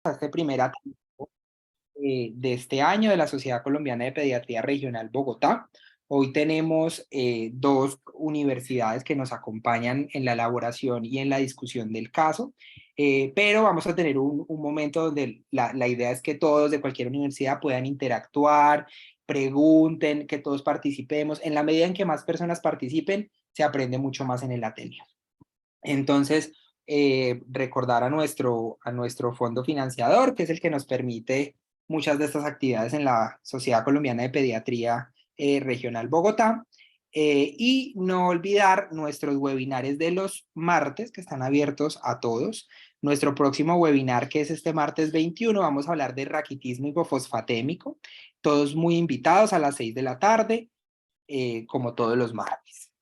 a este primer Ateneo de este año de la Sociedad Colombiana de Pediatría Regional Bogotá. Hoy tenemos dos universidades que nos acompañan en la elaboración y en la discusión del caso, pero vamos a tener un momento donde la idea es que todos de cualquier universidad puedan interactuar, pregunten, que todos participemos. En la medida en que más personas participen, se aprende mucho más en el Ateneo. Entonces, recordar a nuestro fondo financiador, que es el que nos permite muchas de estas actividades en la Sociedad Colombiana de Pediatría Regional Bogotá, y no olvidar nuestros webinares de los martes, que están abiertos a todos. Nuestro próximo webinar, que es este martes 21, vamos a hablar de raquitismo hipofosfatémico. Todos muy invitados a las 6 de la tarde, como todos los martes.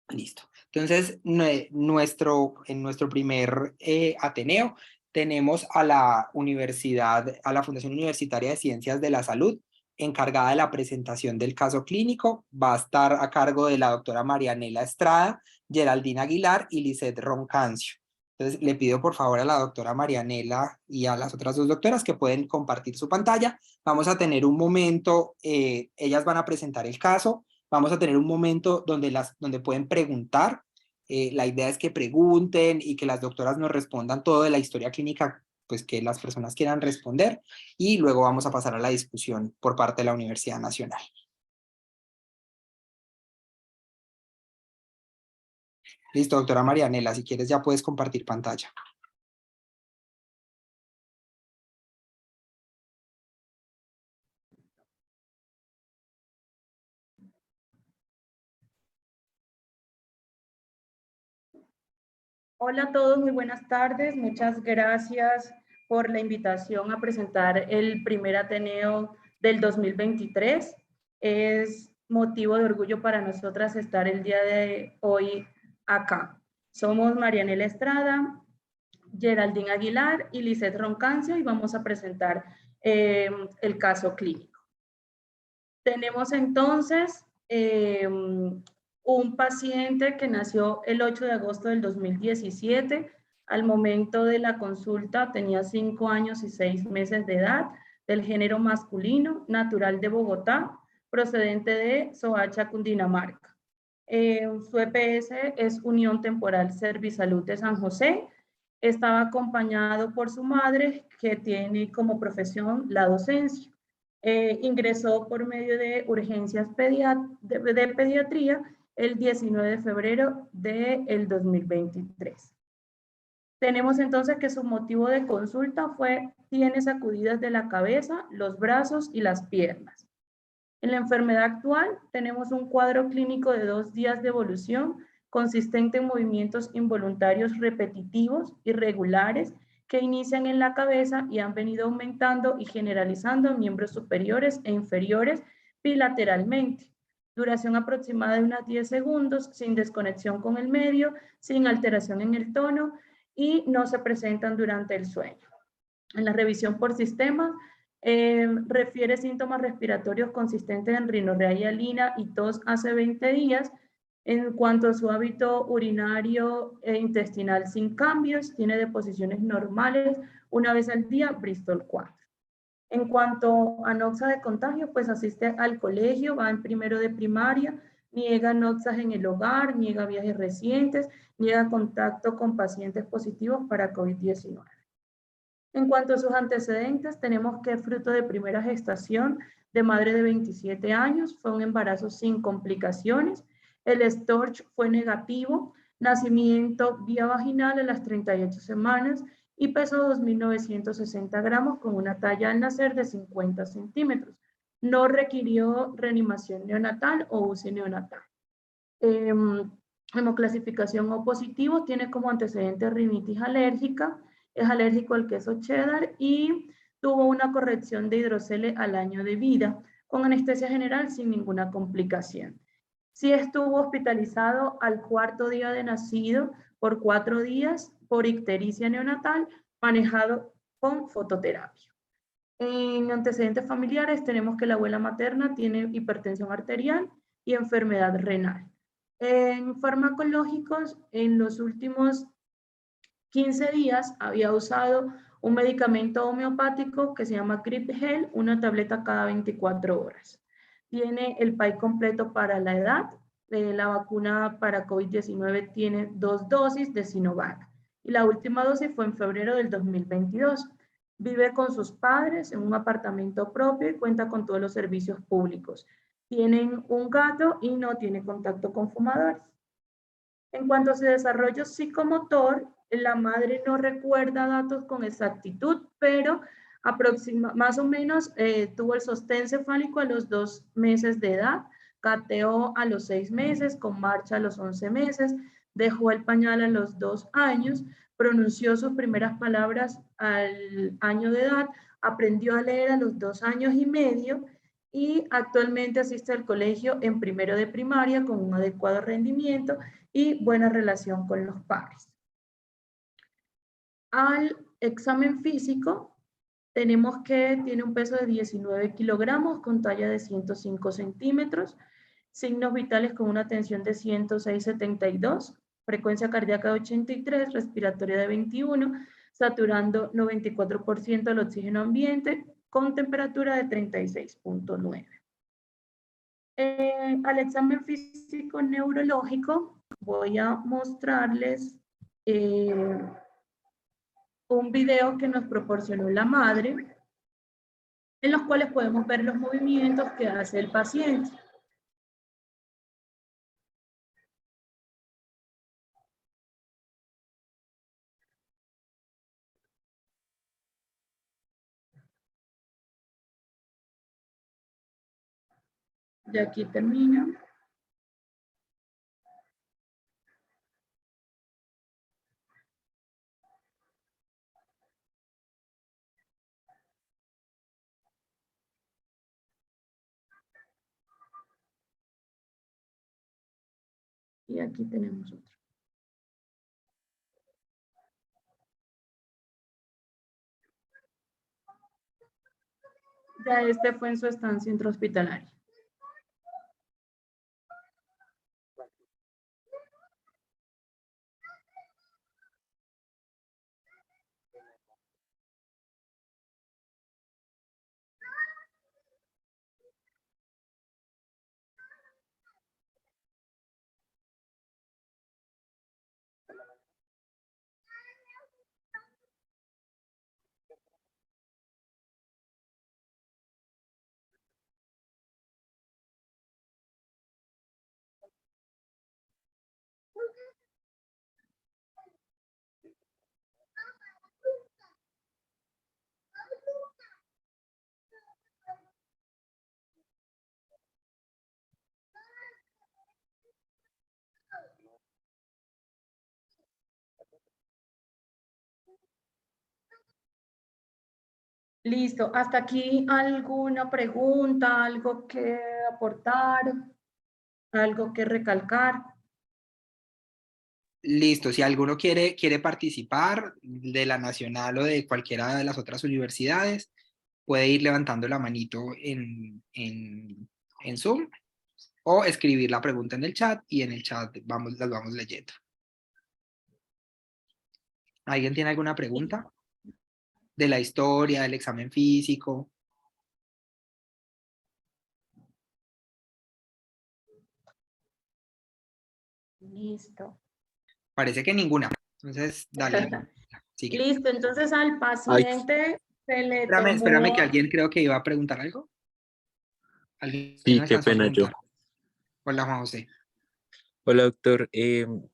Listo. Entonces, en nuestro primer Ateneo tenemos a la universidad, a la Fundación Universitaria de Ciencias de la Salud, encargada de la presentación del caso clínico. Va a estar a cargo de la doctora Marianela Estrada, Geraldine Aguilar y Lisette Roncancio. Entonces, le pido por favor a la doctora Marianela y a las otras dos doctoras que pueden compartir su pantalla. Vamos a tener un momento, ellas van a presentar el caso. Vamos a tener un momento donde pueden preguntar. La idea es que pregunten y que las doctoras nos respondan todo de la historia clínica, pues que las personas quieran responder, y luego vamos a pasar a la discusión por parte de la Universidad Nacional. Listo, doctora Marianela, si quieres ya puedes compartir pantalla. Hola a todos, muy buenas tardes. Muchas gracias por la invitación a presentar el primer Ateneo del 2023. Es motivo de orgullo para nosotras estar el día de hoy acá. Somos Marianela Estrada, Geraldine Aguilar y Lisette Roncancio, y vamos a presentar el caso clínico. Tenemos entonces un paciente que nació el 8 de agosto del 2017. Al momento de la consulta tenía 5 años y 6 meses de edad, del género masculino, natural de Bogotá, procedente de Soacha, Cundinamarca. Su EPS es Unión Temporal Servisalud de San José. Estaba acompañado por su madre, que tiene como profesión la docencia. Ingresó por medio de urgencias de pediatría el 19 de febrero del 2023. Tenemos entonces que su motivo de consulta fue: tiene sacudidas de la cabeza, los brazos y las piernas. En la enfermedad actual tenemos un cuadro clínico de 2 días de evolución consistente en movimientos involuntarios repetitivos, irregulares, que inician en la cabeza y han venido aumentando y generalizando en miembros superiores e inferiores bilateralmente. Duración aproximada de unos 10 segundos, sin desconexión con el medio, sin alteración en el tono, y no se presentan durante el sueño. En la revisión por sistema, refiere síntomas respiratorios consistentes en rinorrea y hialina y tos hace 20 días. En cuanto a su hábito urinario e intestinal, sin cambios, tiene deposiciones normales una vez al día, Bristol 4. En cuanto a noxa de contagio, pues asiste al colegio, va en primero de primaria, niega noxas en el hogar, niega viajes recientes, niega contacto con pacientes positivos para COVID-19. En cuanto a sus antecedentes, tenemos que fruto de primera gestación de madre de 27 años, fue un embarazo sin complicaciones, el Storch fue negativo, nacimiento vía vaginal a las 38 semanas y pesó 2.960 gramos con una talla al nacer de 50 centímetros. No requirió reanimación neonatal o UCI neonatal. Hemoclasificación O positivo, tiene como antecedente rinitis alérgica, es alérgico al queso cheddar y tuvo una corrección de hidrocele al año de vida, con anestesia general sin ninguna complicación. Sí estuvo hospitalizado al 4º día de nacido por 4 días por ictericia neonatal, manejado con fototerapia. En antecedentes familiares tenemos que la abuela materna tiene hipertensión arterial y enfermedad renal. En farmacológicos, en los últimos 15 días había usado un medicamento homeopático que se llama Gripgel, una tableta cada 24 horas. Tiene el PAI completo para la edad. La vacuna para COVID-19 tiene 2 dosis de Sinovac y la última dosis fue en febrero del 2022. Vive con sus padres en un apartamento propio y cuenta con todos los servicios públicos. Tienen un gato y no tiene contacto con fumadores. En cuanto a su desarrollo psicomotor, la madre no recuerda datos con exactitud, pero más o menos tuvo el sostén cefálico a los 2 meses de edad, gateó a los 6 meses, con marcha a los 11 meses, dejó el pañal a los 2 años, pronunció sus primeras palabras al año de edad, aprendió a leer a los 2 años y medio y actualmente asiste al colegio en primero de primaria con un adecuado rendimiento y buena relación con los pares. Al examen físico, tenemos que tiene un peso de 19 kilogramos con talla de 105 centímetros, signos vitales con una tensión de 106/72, frecuencia cardíaca de 83, respiratoria de 21, saturando 94% del oxígeno ambiente, con temperatura de 36.9. Al examen físico neurológico voy a mostrarles un video que nos proporcionó la madre, en los cuales podemos ver los movimientos que hace el paciente. Y aquí termina. Y aquí tenemos otro. Ya este fue en su estancia intrahospitalaria. Listo, hasta aquí alguna pregunta, algo que aportar, algo que recalcar. Listo, si alguno quiere participar de la Nacional o de cualquiera de las otras universidades, puede ir levantando la manito en Zoom o escribir la pregunta en el chat y en el chat las vamos leyendo. ¿Alguien tiene alguna pregunta? De la historia, del examen físico. Listo. Parece que ninguna. Entonces, dale. Sigue. Listo, entonces al paciente se le Espérame tomó... que alguien creo que iba a preguntar algo. ¿Alguien Sí, me qué alcanzó a pena yo. preguntar? Hola, Juan José. Hola, doctor.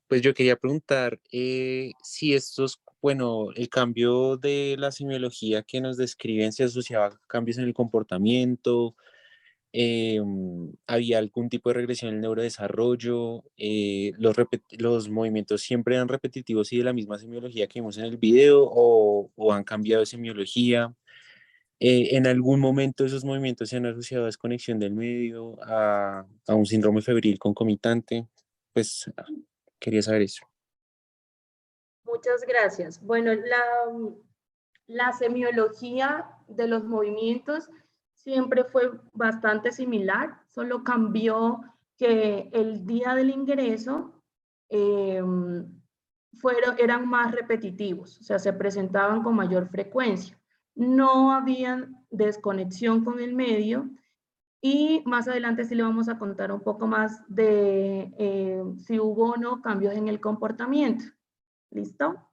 Pues yo quería preguntar si estos, bueno, el cambio de la semiología que nos describen se asociaba a cambios en el comportamiento, había algún tipo de regresión en el neurodesarrollo, los movimientos siempre eran repetitivos y de la misma semiología que vimos en el video o han cambiado de semiología. En algún momento esos movimientos se han asociado a desconexión del medio, a un síndrome febril concomitante. Pues quería saber eso. Muchas gracias. Bueno, la semiología de los movimientos siempre fue bastante similar, solo cambió que el día del ingreso eran más repetitivos, o sea, se presentaban con mayor frecuencia. No había desconexión con el medio y más adelante sí le vamos a contar un poco más de si hubo o no cambios en el comportamiento. ¿Listo?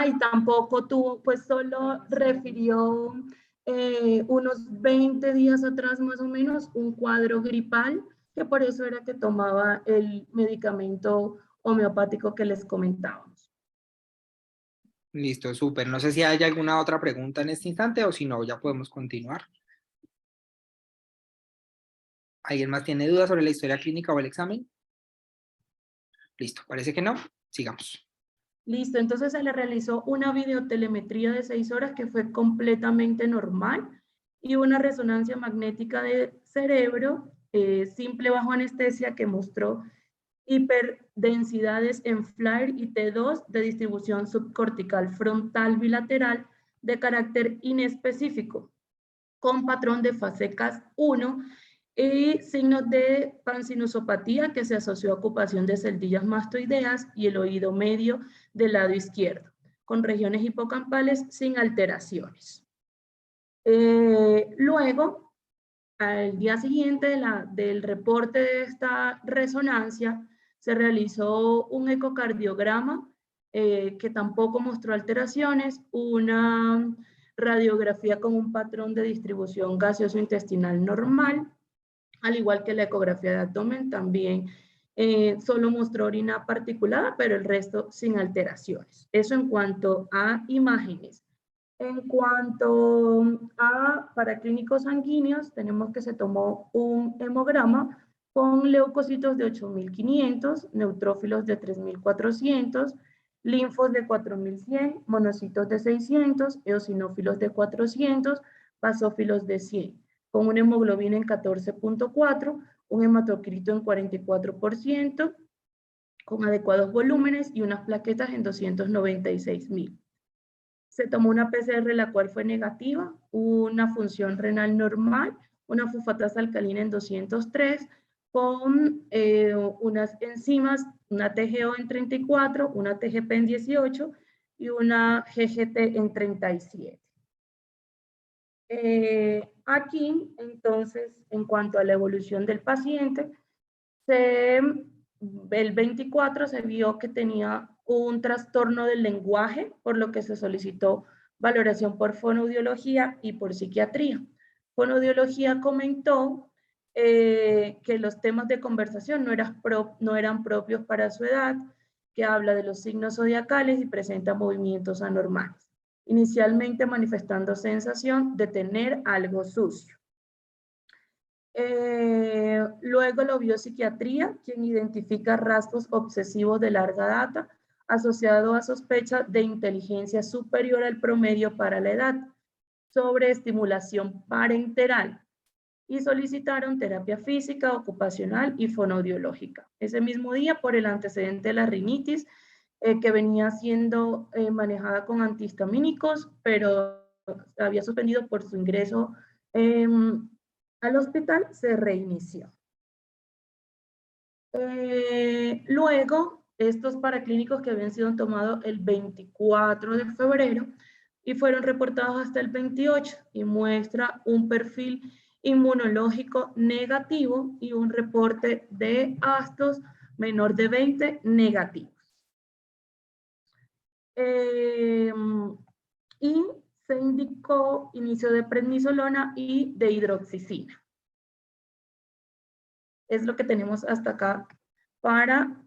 Y tampoco tuvo, pues solo refirió unos 20 días atrás más o menos un cuadro gripal, que por eso era que tomaba el medicamento homeopático que les comentábamos. Listo, súper. No sé si hay alguna otra pregunta en este instante o si no, ya podemos continuar. ¿Alguien más tiene dudas sobre la historia clínica o el examen? Listo, parece que no. Sigamos. Listo, entonces se le realizó una videotelemetría de 6 horas que fue completamente normal y una resonancia magnética de cerebro simple bajo anestesia que mostró hiperdensidades en FLAIR y T2 de distribución subcortical frontal bilateral de carácter inespecífico, con patrón de fase CAS1 y signos de pansinusopatía que se asoció a ocupación de celdillas mastoideas y el oído medio del lado izquierdo, con regiones hipocampales sin alteraciones. Luego, al día siguiente del reporte de esta resonancia, se realizó un ecocardiograma que tampoco mostró alteraciones, una radiografía con un patrón de distribución gaseoso-intestinal normal, al igual que la ecografía de abdomen también solo mostró orina particulada, pero el resto sin alteraciones. Eso en cuanto a imágenes. En cuanto a paraclínicos sanguíneos, tenemos que se tomó un hemograma con leucocitos de 8.500, neutrófilos de 3.400, linfos de 4.100, monocitos de 600, eosinófilos de 400, basófilos de 100, con una hemoglobina en 14.4, un hematocrito en 44%, con adecuados volúmenes y unas plaquetas en 296.000. Se tomó una PCR la cual fue negativa, una función renal normal, una fosfatasa alcalina en 203, con unas enzimas, una TGO en 34, una TGP en 18 y una GGT en 37. Aquí, entonces, en cuanto a la evolución del paciente, el 24 se vio que tenía un trastorno del lenguaje, por lo que se solicitó valoración por fonoaudiología y por psiquiatría. Fonoaudiología comentó que los temas de conversación no eran propios para su edad, que habla de los signos zodiacales y presenta movimientos anormales, inicialmente manifestando sensación de tener algo sucio. Luego lo vio psiquiatría, quien identifica rasgos obsesivos de larga data asociado a sospecha de inteligencia superior al promedio para la edad, sobre estimulación parenteral, y solicitaron terapia física, ocupacional y fonoaudiológica. Ese mismo día, por el antecedente de la rinitis, que venía siendo manejada con antihistamínicos, pero había suspendido por su ingreso al hospital, se reinició. Luego, estos paraclínicos que habían sido tomados el 24 de febrero y fueron reportados hasta el 28 y muestra un perfil inmunológico negativo y un reporte de astos menor de 20 negativos. Y se indicó inicio de prednisolona y de hidroxicina. Es lo que tenemos hasta acá para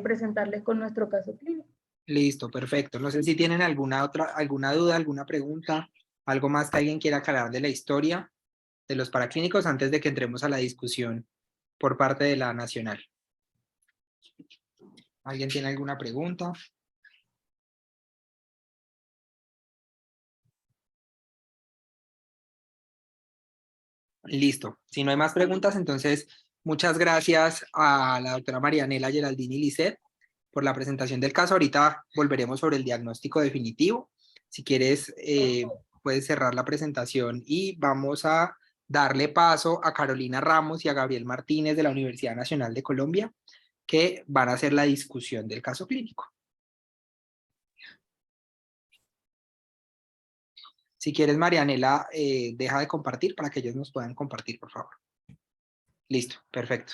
presentarles con nuestro caso clínico. Listo, perfecto. No sé si tienen alguna duda, alguna pregunta, algo más que alguien quiera aclarar de la historia de los paraclínicos antes de que entremos a la discusión por parte de la nacional. ¿Alguien tiene alguna pregunta? Listo. Si no hay más preguntas, entonces muchas gracias a la doctora Marianela Geraldini Lisset por la presentación del caso. Ahorita volveremos sobre el diagnóstico definitivo. Si quieres, puedes cerrar la presentación y vamos a darle paso a Carolina Ramos y a Gabriel Martínez de la Universidad Nacional de Colombia que van a ser la discusión del caso clínico. Si quieres, Marianela, deja de compartir para que ellos nos puedan compartir, por favor. Listo, perfecto.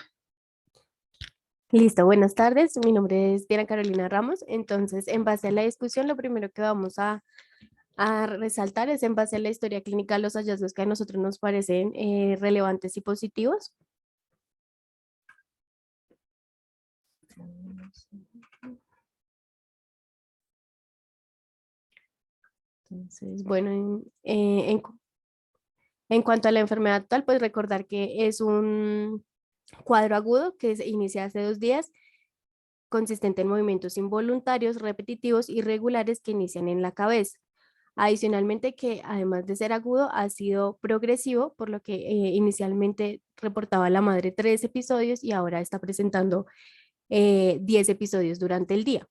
Listo, buenas tardes. Mi nombre es Diana Carolina Ramos. Entonces, en base a la discusión, lo primero que vamos a resaltar es en base a la historia clínica los hallazgos que a nosotros nos parecen relevantes y positivos. Entonces, bueno, en cuanto a la enfermedad actual, pues recordar que es un cuadro agudo que se inicia hace 2 días, consistente en movimientos involuntarios, repetitivos, irregulares que inician en la cabeza. Adicionalmente que además de ser agudo ha sido progresivo, por lo que inicialmente reportaba la madre 3 episodios y ahora está presentando 10 episodios durante el día.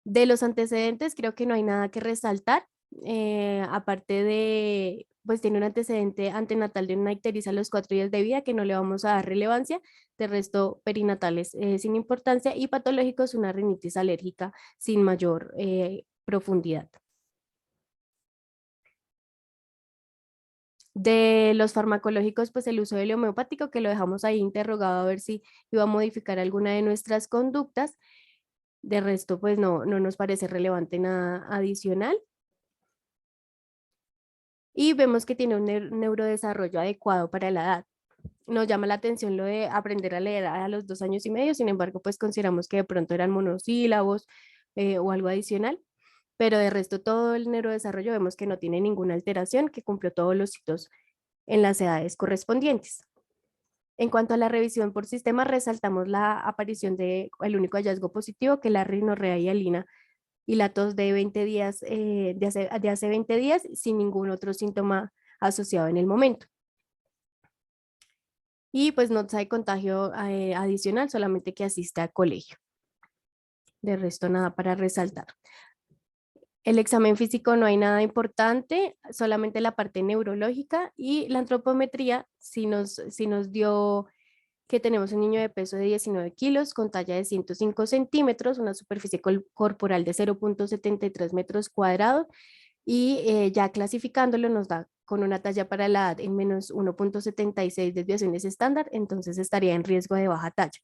De los antecedentes creo que no hay nada que resaltar, aparte de, pues tiene un antecedente antenatal de una ictericia a los 4 días de vida que no le vamos a dar relevancia, de resto perinatales sin importancia y patológicos una rinitis alérgica sin mayor profundidad. De los farmacológicos, pues el uso del homeopático que lo dejamos ahí interrogado a ver si iba a modificar alguna de nuestras conductas. De resto, pues no nos parece relevante nada adicional. Y vemos que tiene un neurodesarrollo adecuado para la edad. Nos llama la atención lo de aprender a leer a los 2 años y medio, sin embargo, pues consideramos que de pronto eran monosílabos o algo adicional, pero de resto todo el neurodesarrollo vemos que no tiene ninguna alteración, que cumplió todos los hitos en las edades correspondientes. En cuanto a la revisión por sistema, resaltamos la aparición del único hallazgo positivo, que es la rinorrea hialina y la tos de 20 días, de hace 20 días, sin ningún otro síntoma asociado en el momento. Y pues no hay contagio adicional, solamente que asiste a colegio. De resto, nada para resaltar. El examen físico no hay nada importante, solamente la parte neurológica y la antropometría sí nos dio que tenemos un niño de peso de 19 kilos con talla de 105 centímetros, una superficie corporal de 0.73 metros cuadrados y ya clasificándolo nos da con una talla para la edad en menos 1.76 desviaciones estándar, entonces estaría en riesgo de baja talla.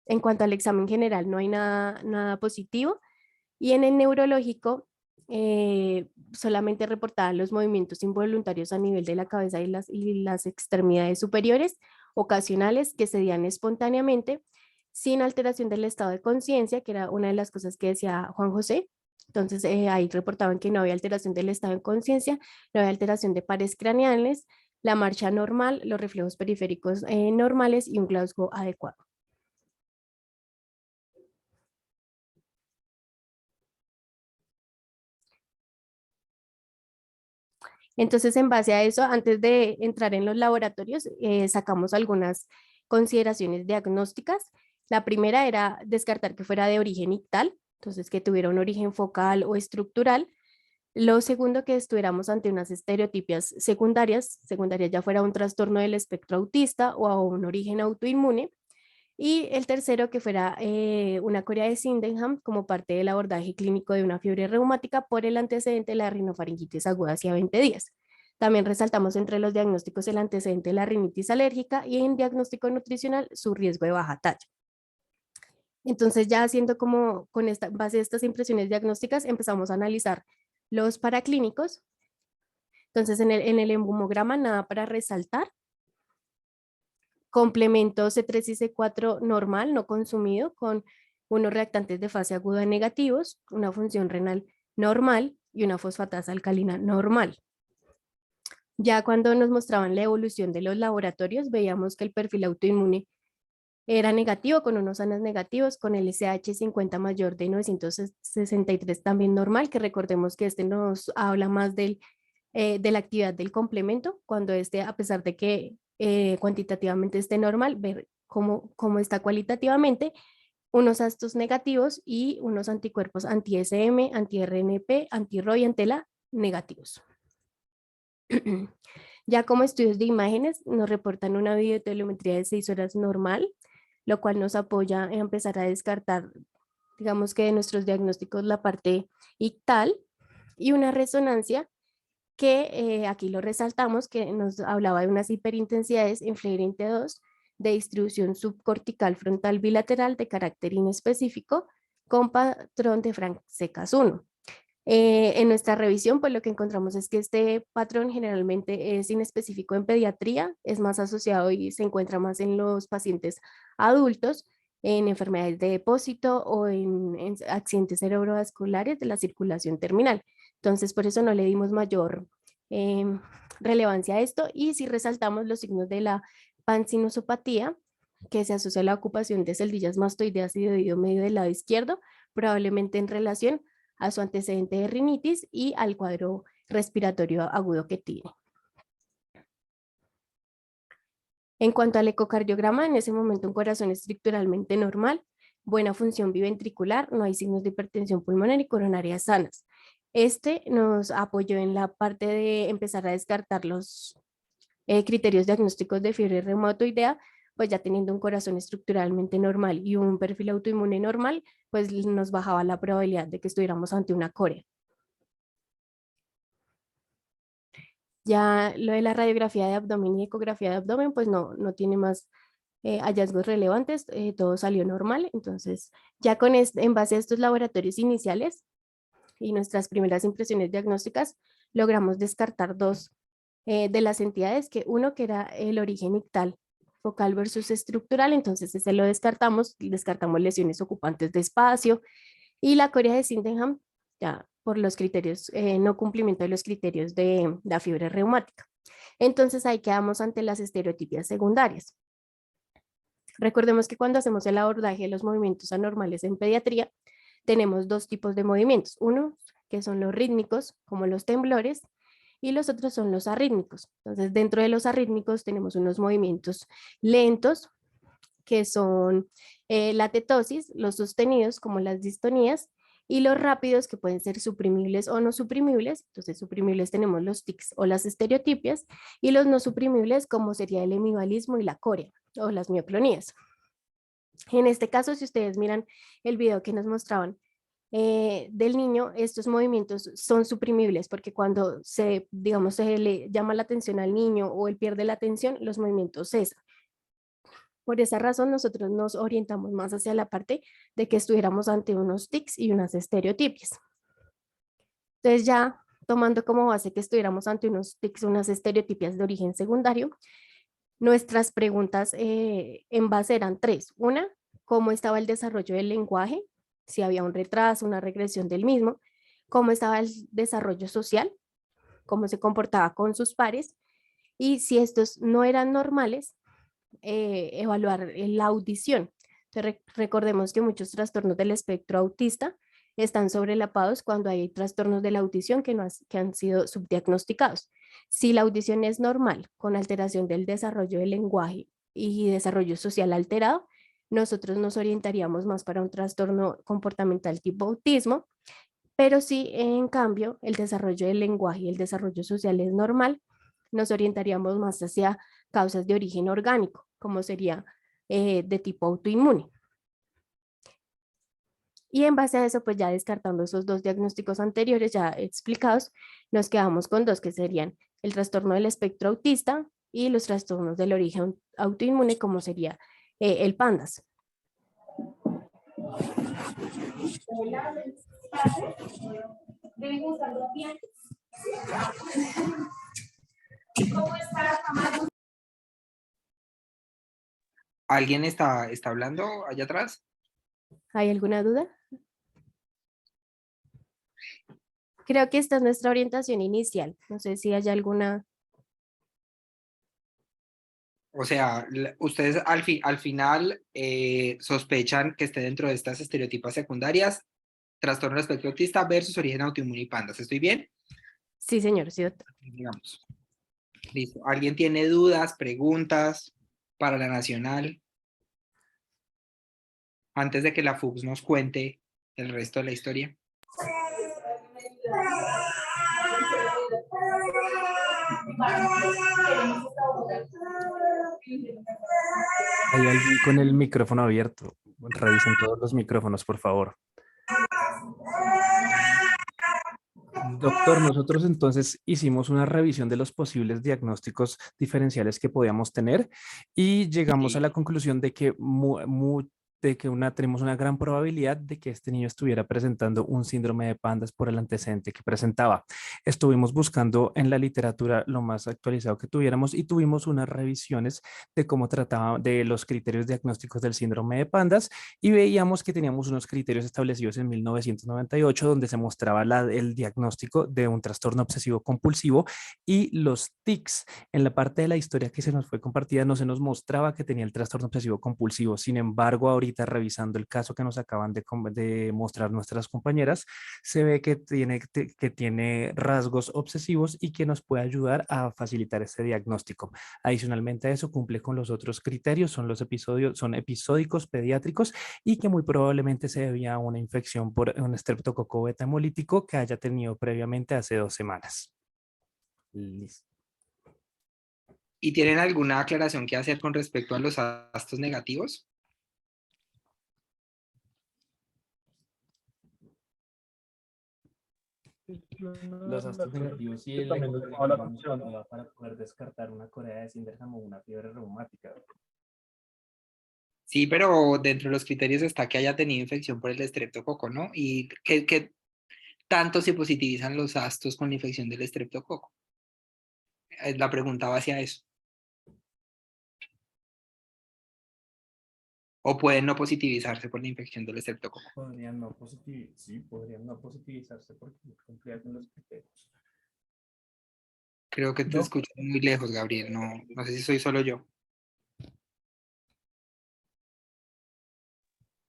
En cuanto al examen general no hay nada positivo y en el neurológico solamente reportaban los movimientos involuntarios a nivel de la cabeza y las extremidades superiores ocasionales que se dieran espontáneamente sin alteración del estado de conciencia, que era una de las cosas que decía Juan José. Entonces ahí reportaban que no había alteración del estado de conciencia, no había alteración de pares craneales, la marcha normal, los reflejos periféricos normales y un Glasgow adecuado. Entonces, en base a eso, antes de entrar en los laboratorios, sacamos algunas consideraciones diagnósticas. La primera era descartar que fuera de origen ictal, entonces que tuviera un origen focal o estructural. Lo segundo, que estuviéramos ante unas estereotipias secundarias ya fuera un trastorno del espectro autista o a un origen autoinmune. Y el tercero, que fuera una corea de Sydenham como parte del abordaje clínico de una fiebre reumática por el antecedente de la rinofaringitis aguda hacia 20 días. También resaltamos entre los diagnósticos el antecedente de la rinitis alérgica y en diagnóstico nutricional su riesgo de baja talla. Entonces ya haciendo como con base de estas impresiones diagnósticas empezamos a analizar los paraclínicos. Entonces en el hemograma nada para resaltar. Complemento C3 y C4 normal, no consumido, con unos reactantes de fase aguda negativos, una función renal normal y una fosfatasa alcalina normal. Ya cuando nos mostraban la evolución de los laboratorios, veíamos que el perfil autoinmune era negativo, con unos ANAS negativos, con el SH50 mayor de 963 también normal, que recordemos que este nos habla más de la actividad del complemento, cuando a pesar de que cuantitativamente esté normal, ver cómo está cualitativamente, unos astos negativos y unos anticuerpos anti-SM, anti-RNP, anti-ROY, anti-LA negativos. Ya como estudios de imágenes nos reportan una videotelemetría de 6 horas normal, lo cual nos apoya en empezar a descartar, digamos que de nuestros diagnósticos, la parte ictal, y una resonancia que aquí lo resaltamos, que nos hablaba de unas hiperintensidades en flagrante 2 de distribución subcortical frontal bilateral de carácter inespecífico con patrón de Frank-Secas 1. En nuestra revisión, pues lo que encontramos es que este patrón generalmente es inespecífico en pediatría, es más asociado y se encuentra más en los pacientes adultos, en enfermedades de depósito o en accidentes cerebrovasculares de la circulación terminal. Entonces, por eso no le dimos mayor relevancia a esto, y si resaltamos los signos de la pansinusopatía, que se asocia a la ocupación de celdillas mastoideas y de oído medio del lado izquierdo, probablemente en relación a su antecedente de rinitis y al cuadro respiratorio agudo que tiene. En cuanto al ecocardiograma, en ese momento un corazón estructuralmente normal, buena función biventricular, no hay signos de hipertensión pulmonar y coronarias sanas. Este nos apoyó en la parte de empezar a descartar los criterios diagnósticos de fiebre reumatoidea, pues ya teniendo un corazón estructuralmente normal y un perfil autoinmune normal, pues nos bajaba la probabilidad de que estuviéramos ante una corea. Ya lo de la radiografía de abdomen y ecografía de abdomen, pues no tiene más hallazgos relevantes, todo salió normal. Entonces, ya en base a estos laboratorios iniciales y nuestras primeras impresiones diagnósticas, logramos descartar dos de las entidades, que uno que era el origen ictal focal versus estructural, entonces ese lo descartamos lesiones ocupantes de espacio, y la corea de Sydenham, ya por los criterios, no cumplimiento de los criterios de la fiebre reumática. Entonces ahí quedamos ante las estereotipias secundarias. Recordemos que cuando hacemos el abordaje de los movimientos anormales en pediatría, tenemos dos tipos de movimientos. Uno que son los rítmicos, como los temblores, y los otros son los arrítmicos. Entonces, dentro de los arrítmicos tenemos unos movimientos lentos, que son la tetosis, los sostenidos, como las distonías, y los rápidos, que pueden ser suprimibles o no suprimibles. Entonces, suprimibles tenemos los tics o las estereotipias, y los no suprimibles, como sería el hemivalismo y la corea, o las mioclonías. En este caso, si ustedes miran el video que nos mostraban del niño, estos movimientos son suprimibles, porque cuando digamos, se le llama la atención al niño o él pierde la atención, los movimientos cesan. Por esa razón, nosotros nos orientamos más hacia la parte de que estuviéramos ante unos tics y unas estereotipias. Entonces, ya tomando como base que estuviéramos ante unos tics, unas estereotipias de origen secundario, nuestras preguntas en base eran tres. Una, ¿cómo estaba el desarrollo del lenguaje? Si había un retraso, una regresión del mismo. ¿Cómo estaba el desarrollo social? ¿Cómo se comportaba con sus pares? Y si estos no eran normales, evaluar la audición. Entonces, recordemos que muchos trastornos del espectro autista están sobrelapados cuando hay trastornos de la audición que han sido subdiagnosticados. Si la audición es normal, con alteración del desarrollo del lenguaje y desarrollo social alterado, nosotros nos orientaríamos más para un trastorno comportamental tipo autismo, pero si en cambio el desarrollo del lenguaje y el desarrollo social es normal, nos orientaríamos más hacia causas de origen orgánico, como sería de tipo autoinmune. Y en base a eso, pues ya descartando esos dos diagnósticos anteriores ya explicados, nos quedamos con dos, que serían el trastorno del espectro autista y los trastornos del origen autoinmune, como sería el PANDAS. Hola, ¿cómo estás? ¿Alguien está hablando allá atrás? ¿Hay alguna duda? Creo que esta es nuestra orientación inicial. No sé si hay alguna. O sea, ustedes al final sospechan que esté dentro de estas estereotipas secundarias, trastorno del espectro autista versus origen autoinmune y PANDAS. ¿Estoy bien? Sí, señor, sí, doctor. Digamos. Listo. ¿Alguien tiene dudas, preguntas para la nacional? Antes de que la FUCS nos cuente el resto de la historia. Hay alguien con el micrófono abierto. Revisen todos los micrófonos, por favor. Doctor, nosotros entonces hicimos una revisión de los posibles diagnósticos diferenciales que podíamos tener y llegamos a la conclusión de que, tenemos una gran probabilidad de que este niño estuviera presentando un síndrome de Pandas por el antecedente que presentaba. Estuvimos buscando en la literatura lo más actualizado que tuviéramos y tuvimos unas revisiones de cómo trataba de los criterios diagnósticos del síndrome de Pandas y veíamos que teníamos unos criterios establecidos en 1998 donde se mostraba el diagnóstico de un trastorno obsesivo compulsivo y los tics. En la parte de la historia que se nos fue compartida no se nos mostraba que tenía el trastorno obsesivo compulsivo. Sin embargo, ahorita revisando el caso que nos acaban de mostrar nuestras compañeras, se ve que tiene rasgos obsesivos y que nos puede ayudar a facilitar este diagnóstico. Adicionalmente a eso, cumple con los otros criterios, son episódicos pediátricos y que muy probablemente se debía a una infección por un estreptococo beta hemolítico que haya tenido previamente hace 2 semanas. Listo. ¿Y tienen alguna aclaración que hacer con respecto a los astos negativos? Los astos negativos y el también nos llamaba la atención. para poder descartar una corea de síndrome o una fiebre reumática. Sí, pero dentro de los criterios está que haya tenido infección por el estreptococo, ¿no? ¿Y qué tanto se positivizan los astos con la infección del estreptococo? La pregunta va hacia eso. ¿O pueden no positivizarse por la infección del estreptococo? Podrían no positivizarse porque cumplían con los criterios. Creo que te escucho muy lejos, Gabriel. No sé si soy solo yo.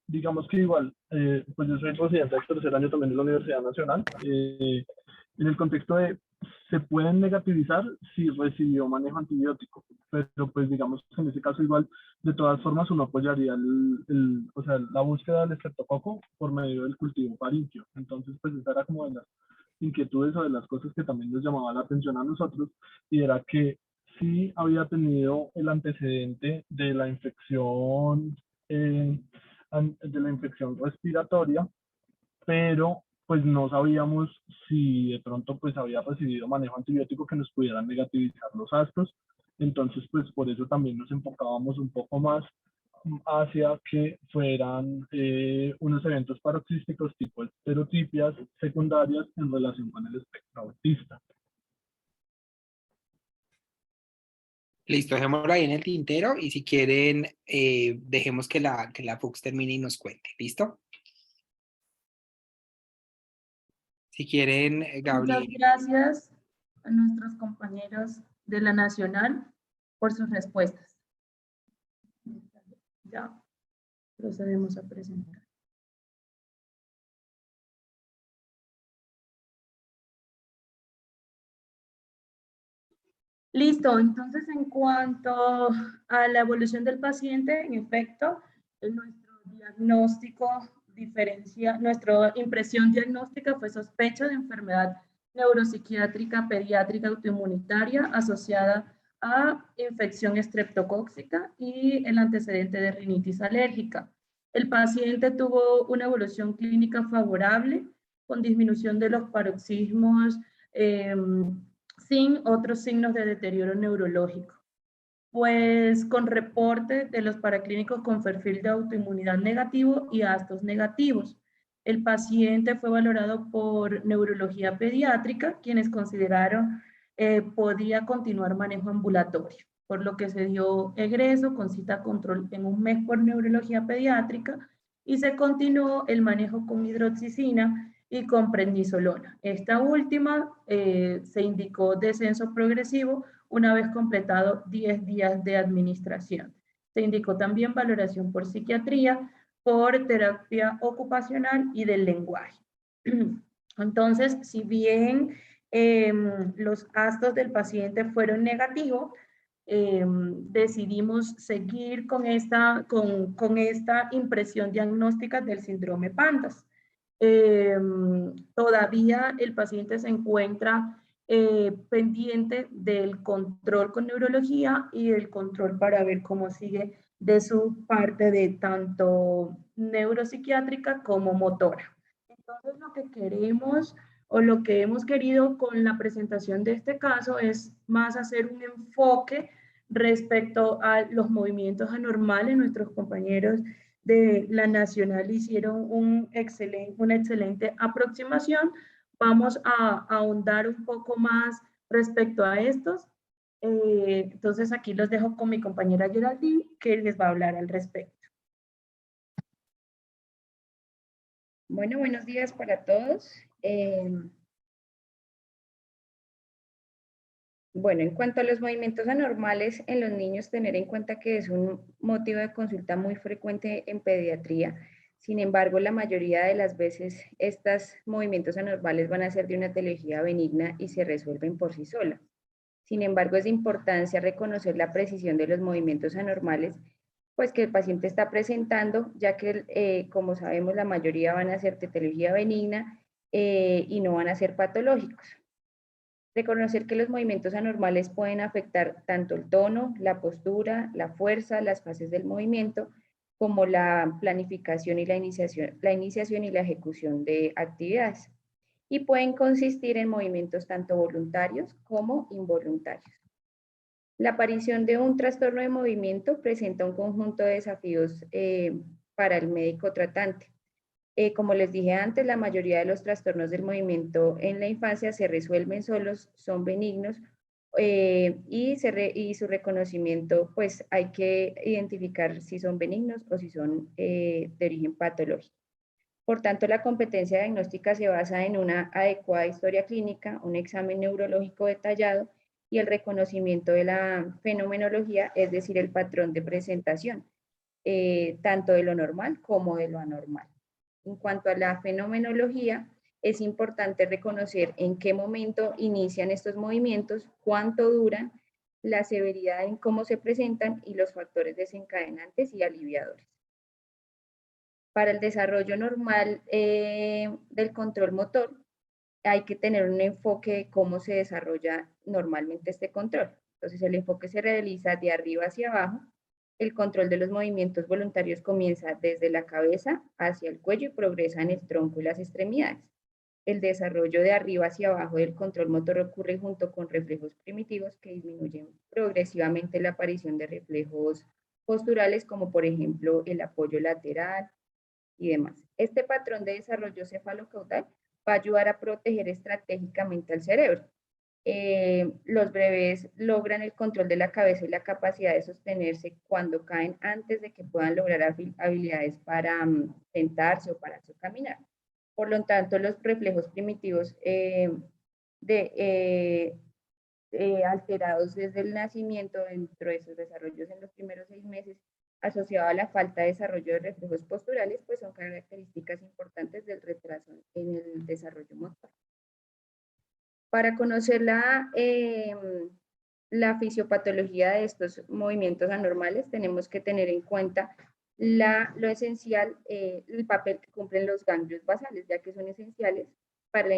Digamos que igual, pues yo soy residente del tercer año también de la Universidad Nacional. En el contexto de, se pueden negativizar si recibió manejo antibiótico, pero pues digamos que en ese caso igual, de todas formas uno apoyaría o sea, la búsqueda del estreptococo por medio del cultivo faríngeo. Entonces pues esa era como de las inquietudes o de las cosas que también nos llamaba la atención a nosotros, y era que sí había tenido el antecedente de la infección respiratoria, pero pues no sabíamos si de pronto pues había recibido manejo antibiótico que nos pudieran negativizar los astos. Entonces pues por eso también nos enfocábamos un poco más hacia que fueran unos eventos paroxísticos tipo estereotipias secundarias en relación con el espectro autista. Listo, dejémoslo ahí en el tintero y si quieren, dejemos que la Fuchs termine y nos cuente. ¿Listo? Si quieren, Gabriel. Muchas gracias a nuestros compañeros de la Nacional por sus respuestas. Ya procedemos a presentar. Listo, entonces en cuanto a la evolución del paciente, en efecto, nuestro diagnóstico nuestra impresión diagnóstica fue sospecha de enfermedad neuropsiquiátrica pediátrica autoinmunitaria asociada a infección estreptocóxica y el antecedente de rinitis alérgica. El paciente tuvo una evolución clínica favorable con disminución de los paroxismos sin otros signos de deterioro neurológico. Pues con reporte de los paraclínicos con perfil de autoinmunidad negativo y astos negativos. El paciente fue valorado por neurología pediátrica, quienes consideraron podía continuar manejo ambulatorio, por lo que se dio egreso con cita control en un mes por neurología pediátrica y se continuó el manejo con hidroxicina y con prednisolona. Esta última se indicó descenso progresivo una vez completado 10 días de administración. Se indicó también valoración por psiquiatría, por terapia ocupacional y del lenguaje. Entonces, si bien los astos del paciente fueron negativos, decidimos seguir con esta impresión diagnóstica del síndrome Pandas. Todavía el paciente se encuentra pendiente del control con neurología y del control para ver cómo sigue de su parte de tanto neuropsiquiátrica como motora. Entonces, lo que queremos o lo que hemos querido con la presentación de este caso es más hacer un enfoque respecto a los movimientos anormales. Nuestros compañeros de la Nacional hicieron una excelente aproximación. Vamos a ahondar un poco más respecto a estos. Entonces aquí los dejo con mi compañera Geraldine, que les va a hablar al respecto. Bueno, buenos días para todos. Bueno, en cuanto a los movimientos anormales en los niños, tener en cuenta que es un motivo de consulta muy frecuente en pediatría. Sin embargo, la mayoría de las veces estos movimientos anormales van a ser de una etiología benigna y se resuelven por sí solas. Sin embargo, es de importancia reconocer la precisión de los movimientos anormales, pues que el paciente está presentando, ya que, como sabemos, la mayoría van a ser de etiología benigna y no van a ser patológicos. Reconocer que los movimientos anormales pueden afectar tanto el tono, la postura, la fuerza, las fases del movimiento, como la planificación y la iniciación y la ejecución de actividades. Y pueden consistir en movimientos tanto voluntarios como involuntarios. La aparición de un trastorno de movimiento presenta un conjunto de desafíos para el médico tratante. Como les dije antes, la mayoría de los trastornos del movimiento en la infancia se resuelven solos, son benignos y su reconocimiento, pues hay que identificar si son benignos o si son de origen patológico. Por tanto, la competencia diagnóstica se basa en una adecuada historia clínica, un examen neurológico detallado y el reconocimiento de la fenomenología, es decir, el patrón de presentación, tanto de lo normal como de lo anormal. En cuanto a la fenomenología, es importante reconocer en qué momento inician estos movimientos, cuánto duran, la severidad en cómo se presentan y los factores desencadenantes y aliviadores. Para el desarrollo normal del control motor, hay que tener un enfoque de cómo se desarrolla normalmente este control. Entonces, el enfoque se realiza de arriba hacia abajo. El control de los movimientos voluntarios comienza desde la cabeza hacia el cuello y progresa en el tronco y las extremidades. El desarrollo de arriba hacia abajo del control motor ocurre junto con reflejos primitivos que disminuyen progresivamente la aparición de reflejos posturales, como por ejemplo el apoyo lateral y demás. Este patrón de desarrollo cefalocaudal va a ayudar a proteger estratégicamente al cerebro. Los bebés logran el control de la cabeza y la capacidad de sostenerse cuando caen antes de que puedan lograr habilidades para sentarse o pararse o caminar. Por lo tanto, los reflejos primitivos alterados desde el nacimiento dentro de sus desarrollos en los primeros 6 meses, asociado a la falta de desarrollo de reflejos posturales, pues son características importantes del retraso en el desarrollo motor. Para conocer la fisiopatología de estos movimientos anormales, tenemos que tener en cuenta lo esencial, el papel que cumplen los ganglios basales, ya que son esenciales para la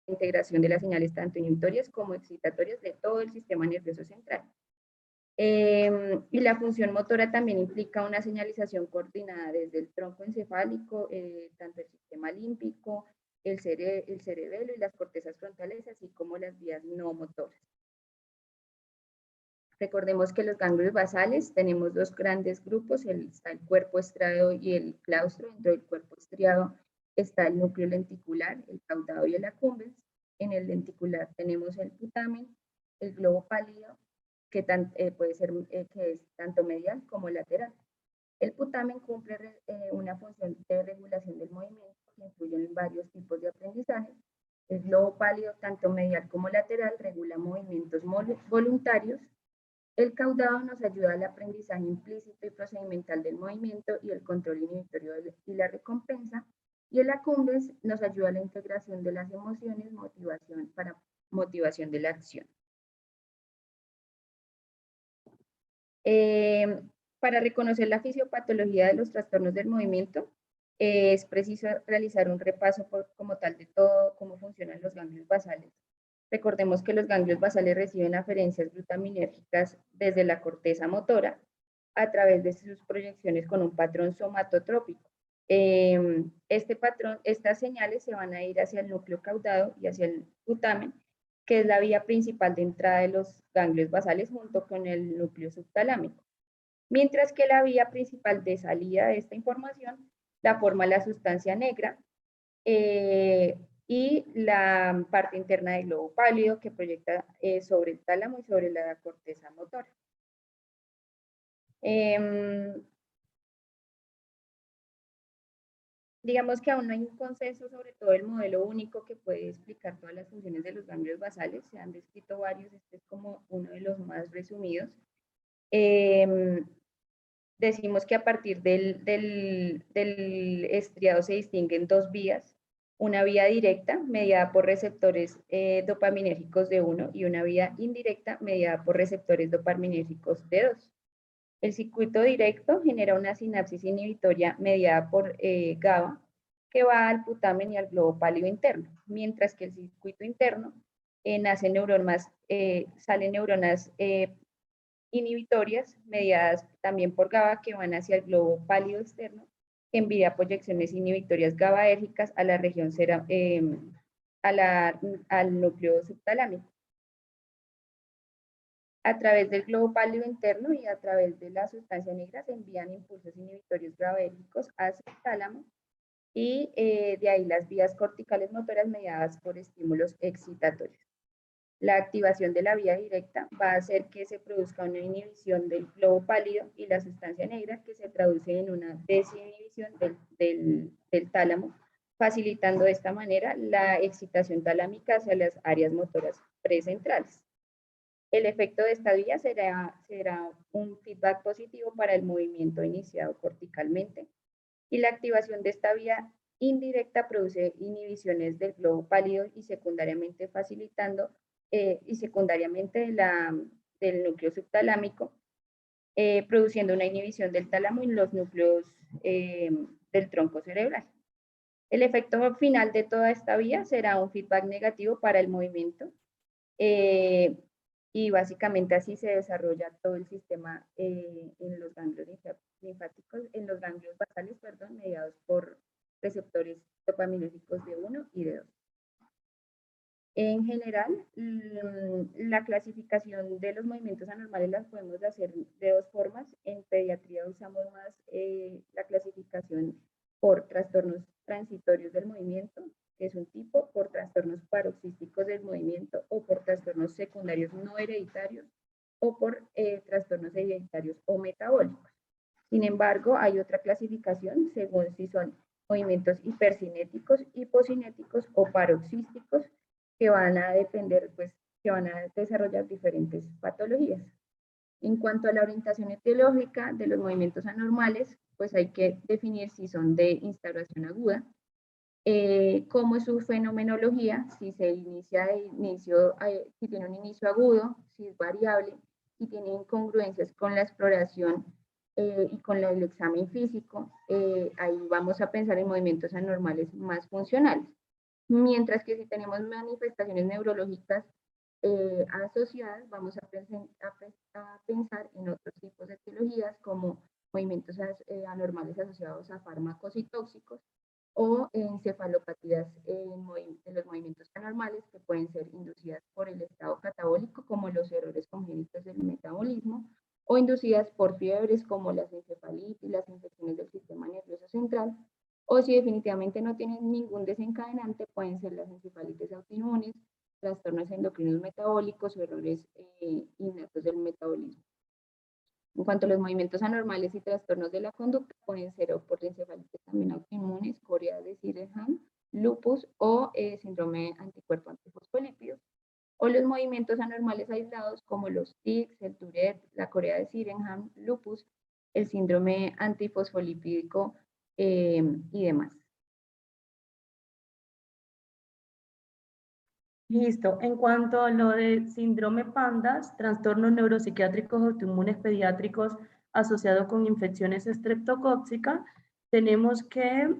integración de las señales tanto inhibitorias como excitatorias de todo el sistema nervioso central. Y la función motora también implica una señalización coordinada desde el tronco encefálico, tanto el sistema límbico, el cerebelo y las cortezas frontales, así como las vías no motoras. Recordemos que los ganglios basales tenemos dos grandes grupos, está el cuerpo estriado y el claustro. Dentro del cuerpo estriado está el núcleo lenticular, el caudado y el accumbens. En el lenticular tenemos el putamen, el globo pálido, que puede ser que es tanto medial como lateral. El putamen cumple una función de regulación del movimiento que influye en varios tipos de aprendizaje. El globo pálido, tanto medial como lateral, regula movimientos voluntarios. El caudado nos ayuda al aprendizaje implícito y procedimental del movimiento y el control inhibitorio y la recompensa. Y el accumbens nos ayuda a la integración de las emociones, para motivación de la acción. Para reconocer la fisiopatología de los trastornos del movimiento, es preciso realizar un repaso como tal de todo cómo funcionan los ganglios basales. Recordemos que los ganglios basales reciben aferencias glutaminérgicas desde la corteza motora a través de sus proyecciones con un patrón somatotrópico. Estas señales se van a ir hacia el núcleo caudado y hacia el putamen, que es la vía principal de entrada de los ganglios basales junto con el núcleo subtalámico. Mientras que la vía principal de salida de esta información la forma la sustancia negra y la parte interna del globo pálido que proyecta sobre el tálamo y sobre la corteza motora. Digamos que aún no hay un consenso sobre todo el modelo único que puede explicar todas las funciones de los ganglios basales. Se han descrito varios, este es como uno de los más resumidos. Decimos que a partir del estriado se distinguen dos vías, una vía directa mediada por receptores dopaminérgicos de 1 y una vía indirecta mediada por receptores dopaminérgicos de 2. El circuito directo genera una sinapsis inhibitoria mediada por GABA que va al putamen y al globo pálido interno, mientras que el circuito interno salen neuronas inhibitorias mediadas también por GABA que van hacia el globo pálido externo que envía proyecciones inhibitorias GABAérgicas a la región al núcleo subtalámico. A través del globo pálido interno y a través de la sustancia negra se envían impulsos inhibitorios GABAérgicos hacia el tálamo y de ahí las vías corticales motoras mediadas por estímulos excitatorios. La activación de la vía directa va a hacer que se produzca una inhibición del globo pálido y la sustancia negra que se traduce en una desinhibición del tálamo, facilitando de esta manera la excitación talámica hacia las áreas motoras precentrales. El efecto de esta vía será un feedback positivo para el movimiento iniciado corticalmente y la activación de esta vía indirecta produce inhibiciones del globo pálido y secundariamente del núcleo subtalámico, produciendo una inhibición del tálamo en los núcleos del tronco cerebral. El efecto final de toda esta vía será un feedback negativo para el movimiento y básicamente así se desarrolla todo el sistema en los ganglios linfáticos, en los ganglios basales, mediados por receptores dopaminérgicos de 1 y de 2. En general, la clasificación de los movimientos anormales las podemos hacer de dos formas. En pediatría usamos más la clasificación por trastornos transitorios del movimiento, que es un tipo, por trastornos paroxísticos del movimiento o por trastornos secundarios no hereditarios o por trastornos hereditarios o metabólicos. Sin embargo, hay otra clasificación según si son movimientos hipercinéticos, hipocinéticos o paroxísticos, que van a depender, que van a desarrollar diferentes patologías. En cuanto a la orientación etiológica de los movimientos anormales, pues hay que definir si son de instauración aguda, cómo es su fenomenología, si se inicia si tiene un inicio agudo, si es variable, si tiene incongruencias con la exploración y con el examen físico. Ahí vamos a pensar en movimientos anormales más funcionales. Mientras que si tenemos manifestaciones neurológicas asociadas, vamos a pensar en otros tipos de etiologías como movimientos anormales asociados a fármacos y tóxicos o encefalopatías en los movimientos anormales que pueden ser inducidas por el estado catabólico como los errores congénitos del metabolismo o inducidas por fiebres como las encefalitis, las infecciones del sistema nervioso central, o si definitivamente no tienen ningún desencadenante, pueden ser las encefalitis autoinmunes, trastornos endocrinos metabólicos o errores innatos del metabolismo. En cuanto a los movimientos anormales y trastornos de la conducta, pueden ser o por encefalitis también autoinmunes, corea de Sydenham, lupus o síndrome anticuerpo antifosfolípido, o los movimientos anormales aislados como los tics, el Tourette, la corea de Sydenham, lupus, el síndrome antifosfolípido y demás. Listo. En cuanto a lo de síndrome PANDAS, trastornos neuropsiquiátricos autoinmunes pediátricos asociados con infecciones estreptocóccicas, tenemos que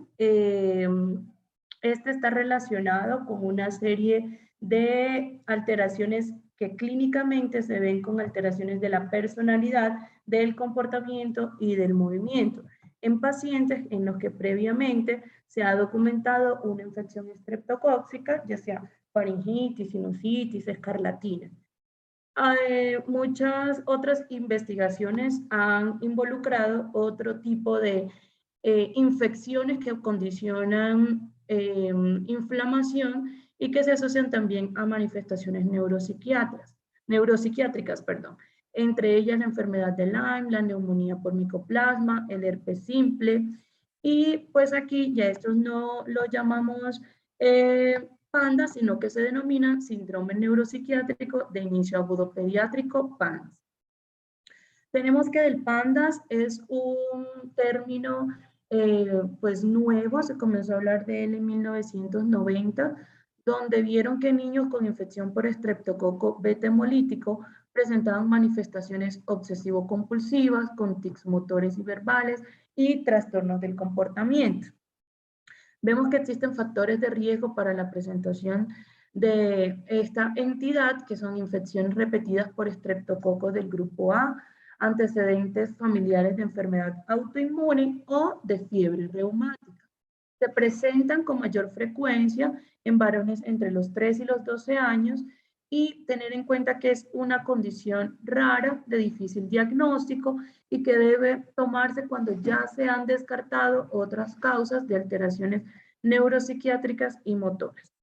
este está relacionado con una serie de alteraciones que clínicamente se ven con alteraciones de la personalidad, del comportamiento y del movimiento, en pacientes en los que previamente se ha documentado una infección estreptocócica, ya sea faringitis, sinusitis, escarlatina. Muchas otras investigaciones han involucrado otro tipo de infecciones que condicionan inflamación y que se asocian también a manifestaciones neuropsiquiátricas, perdón. Entre ellas la enfermedad de Lyme, la neumonía por micoplasma, el herpes simple, y pues aquí ya estos no lo llamamos PANDA, sino que se denomina síndrome neuropsiquiátrico de inicio agudo pediátrico, PANDAS. Tenemos que el PANDAS es un término pues nuevo, se comenzó a hablar de él en 1990, donde vieron que niños con infección por estreptococo beta hemolítico presentaban manifestaciones obsesivo-compulsivas con tics motores y verbales y trastornos del comportamiento. Vemos que existen factores de riesgo para la presentación de esta entidad, que son infecciones repetidas por estreptococos del grupo A, antecedentes familiares de enfermedad autoinmune o de fiebre reumática. Se presentan con mayor frecuencia en varones entre los 3 y los 12 años y tener en cuenta que es una condición rara, de difícil diagnóstico y que debe tomarse cuando ya se han descartado otras causas de alteraciones neuropsiquiátricas y motoras.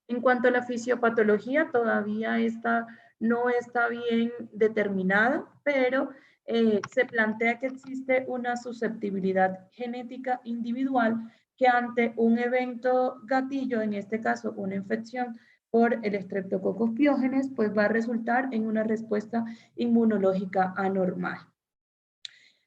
En cuanto a la fisiopatología, todavía no está bien determinada, pero se plantea que existe una susceptibilidad genética individual que ante un evento gatillo, en este caso una infección por el Streptococcus pyogenes, pues va a resultar en una respuesta inmunológica anormal.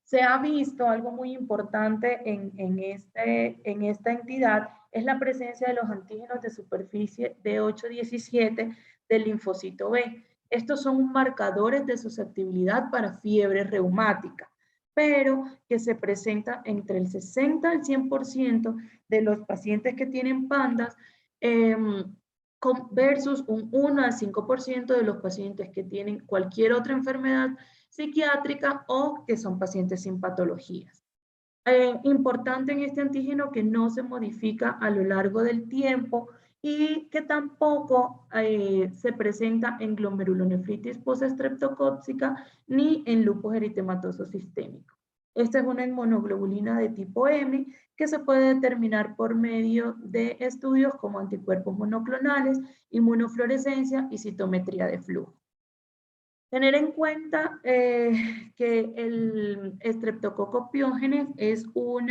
Se ha visto algo muy importante en esta entidad, es la presencia de los antígenos de superficie B817 del linfocito B. Estos son marcadores de susceptibilidad para fiebre reumática, pero que se presenta entre el 60 al 100% de los pacientes que tienen PANDAS, versus un 1 al 5% de los pacientes que tienen cualquier otra enfermedad psiquiátrica o que son pacientes sin patologías. Importante en este antígeno que no se modifica a lo largo del tiempo y que tampoco se presenta en glomerulonefritis postestreptocócica ni en lupus eritematoso sistémico. Esta es una inmunoglobulina de tipo M que se puede determinar por medio de estudios como anticuerpos monoclonales, inmunofluorescencia y citometría de flujo. Tener en cuenta que el Streptococcus pyogenes es un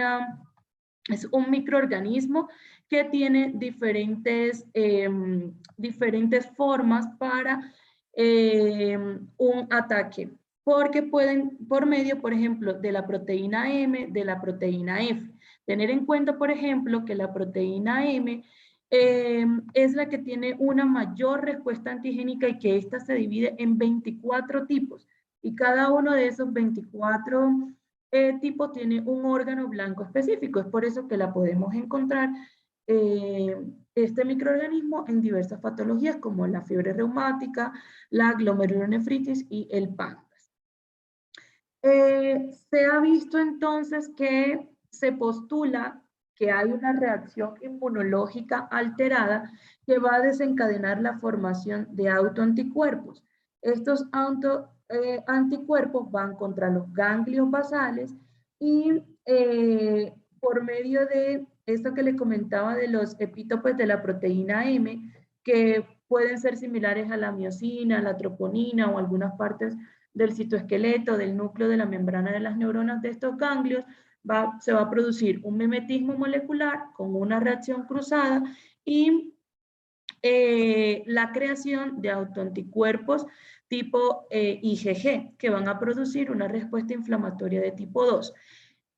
microorganismo que tiene diferentes formas para un ataque, porque pueden, por medio, por ejemplo, de la proteína M, de la proteína F. Tener en cuenta, por ejemplo, que la proteína M es la que tiene una mayor respuesta antigénica y que esta se divide en 24 tipos. Y cada uno de esos 24 tipos tiene un órgano blanco específico. Es por eso que la podemos encontrar, este microorganismo, en diversas patologías como la fiebre reumática, la glomerulonefritis y el PANDAS. Se ha visto entonces que se postula que hay una reacción inmunológica alterada que va a desencadenar la formación de autoanticuerpos. Estos anticuerpos van contra los ganglios basales y por medio de esto que les comentaba de los epítopes de la proteína M, que pueden ser similares a la miosina, la troponina o algunas partes del citoesqueleto, del núcleo de la membrana de las neuronas de estos ganglios, se va a producir un mimetismo molecular con una reacción cruzada y la creación de autoanticuerpos tipo IgG, que van a producir una respuesta inflamatoria de tipo 2.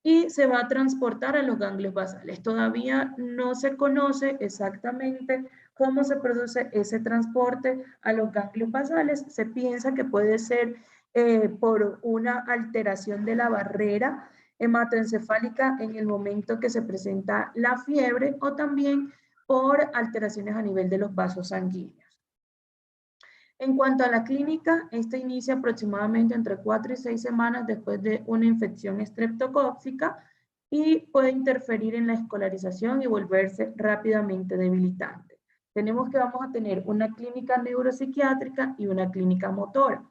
Y se va a transportar a los ganglios basales. Todavía no se conoce exactamente cómo se produce ese transporte a los ganglios basales. Se piensa que puede ser por una alteración de la barrera hematoencefálica en el momento que se presenta la fiebre o también por alteraciones a nivel de los vasos sanguíneos. En cuanto a la clínica, esta inicia aproximadamente entre 4 y 6 semanas después de una infección estreptocóxica y puede interferir en la escolarización y volverse rápidamente debilitante. Tenemos que vamos a tener una clínica neuropsiquiátrica y una clínica motora.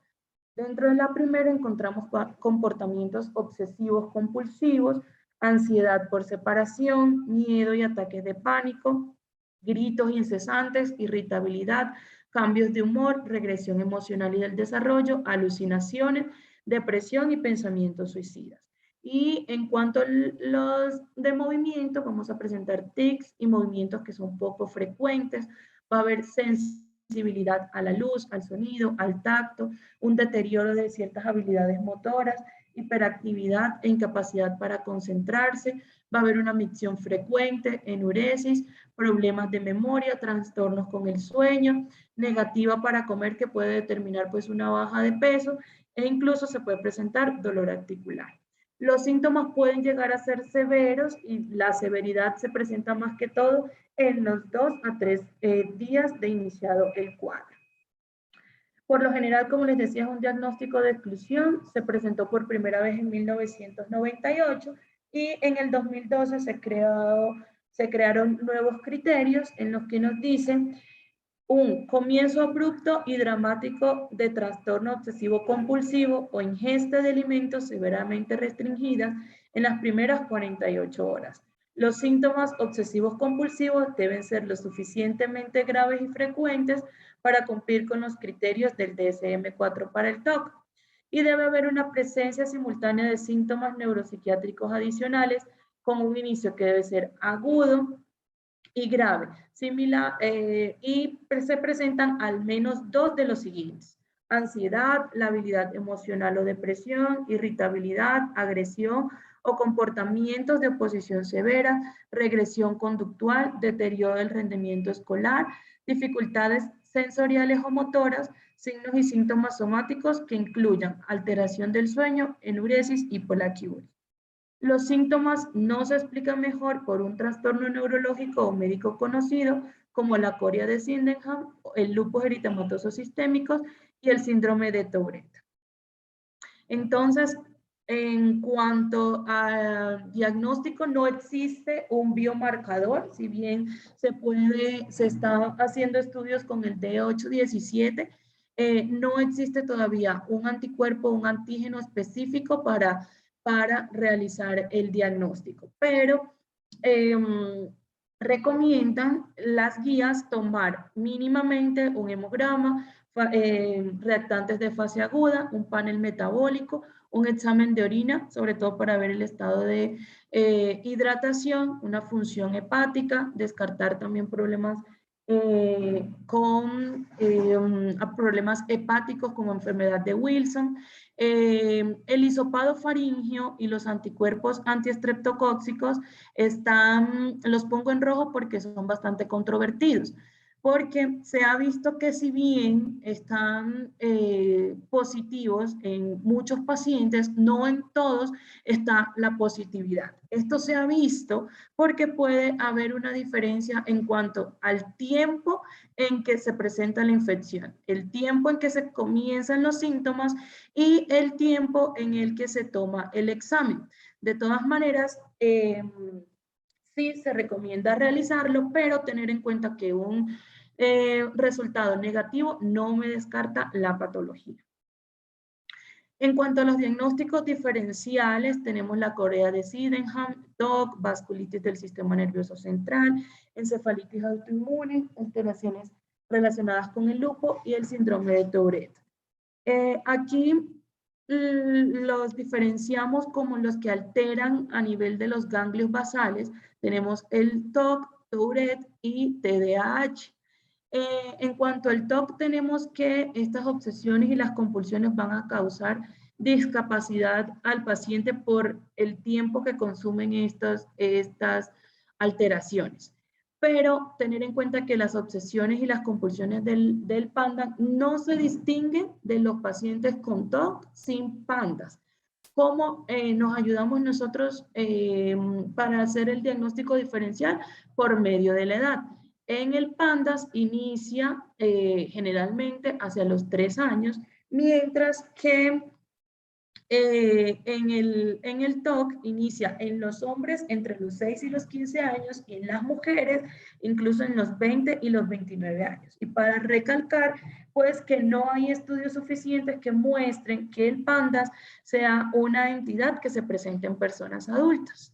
Dentro de la primera encontramos comportamientos obsesivos compulsivos, ansiedad por separación, miedo y ataques de pánico, gritos incesantes, irritabilidad, cambios de humor, regresión emocional y del desarrollo, alucinaciones, depresión y pensamientos suicidas. Y en cuanto a los de movimiento, vamos a presentar tics y movimientos que son poco frecuentes. Va a haber sensibilidad a la luz, al sonido, al tacto, un deterioro de ciertas habilidades motoras, hiperactividad e incapacidad para concentrarse. Va a haber una micción frecuente, enuresis, problemas de memoria, trastornos con el sueño, negativa para comer que puede determinar pues una baja de peso e incluso se puede presentar dolor articular. Los síntomas pueden llegar a ser severos y la severidad se presenta más que todo en los 2 a 3 días de iniciado el cuadro. Por lo general, como les decía, es un diagnóstico de exclusión. Se presentó por primera vez en 1998 y en el 2012 se crearon nuevos criterios en los que nos dicen un comienzo abrupto y dramático de trastorno obsesivo compulsivo o ingesta de alimentos severamente restringidas en las primeras 48 horas. Los síntomas obsesivos compulsivos deben ser lo suficientemente graves y frecuentes para cumplir con los criterios del DSM-4 para el TOC. Y debe haber una presencia simultánea de síntomas neuropsiquiátricos adicionales con un inicio que debe ser agudo y grave, y se presentan al menos 2 de los siguientes: ansiedad, labilidad emocional o depresión, irritabilidad, agresión o comportamientos de oposición severa, regresión conductual, deterioro del rendimiento escolar, dificultades sensoriales o motoras, signos y síntomas somáticos que incluyan alteración del sueño, enuresis y polaquiuria. Los síntomas no se explican mejor por un trastorno neurológico o médico conocido como la coria de Sydenham, el lupus eritematoso sistémico y el síndrome de Tourette. Entonces, en cuanto al diagnóstico, no existe un biomarcador, si bien se está haciendo estudios con el D817, no existe todavía un anticuerpo, un antígeno específico para realizar el diagnóstico, pero recomiendan las guías tomar mínimamente un hemograma, reactantes de fase aguda, un panel metabólico, un examen de orina, sobre todo para ver el estado de hidratación, una función hepática, descartar también problemas problemas hepáticos como enfermedad de Wilson, el hisopado faríngeo y los anticuerpos antiestreptocóxicos los pongo en rojo porque son bastante controvertidos, porque se ha visto que si bien están positivos en muchos pacientes, no en todos está la positividad. Esto se ha visto porque puede haber una diferencia en cuanto al tiempo en que se presenta la infección, el tiempo en que se comienzan los síntomas y el tiempo en el que se toma el examen. De todas maneras, sí se recomienda realizarlo, pero tener en cuenta que un resultado negativo no me descarta la patología. En cuanto a los diagnósticos diferenciales, tenemos la corea de Sydenham, TOC, vasculitis del sistema nervioso central, encefalitis autoinmune, alteraciones relacionadas con el lupus y el síndrome de Tourette. Aquí los diferenciamos como los que alteran a nivel de los ganglios basales. Tenemos el TOC, Tourette y TDAH. En cuanto al TOC, tenemos que estas obsesiones y las compulsiones van a causar discapacidad al paciente por el tiempo que consumen estas alteraciones. Pero tener en cuenta que las obsesiones y las compulsiones del panda no se distinguen de los pacientes con TOC sin pandas. ¿Cómo nos ayudamos nosotros para hacer el diagnóstico diferencial? Por medio de la edad. en el PANDAS inicia generalmente hacia los 3 años, mientras que en el TOC inicia en los hombres entre los 6 y los 15 años y en las mujeres incluso en los 20 y los 29 años. Y para recalcar, pues que no hay estudios suficientes que muestren que el PANDAS sea una entidad que se presente en personas adultas.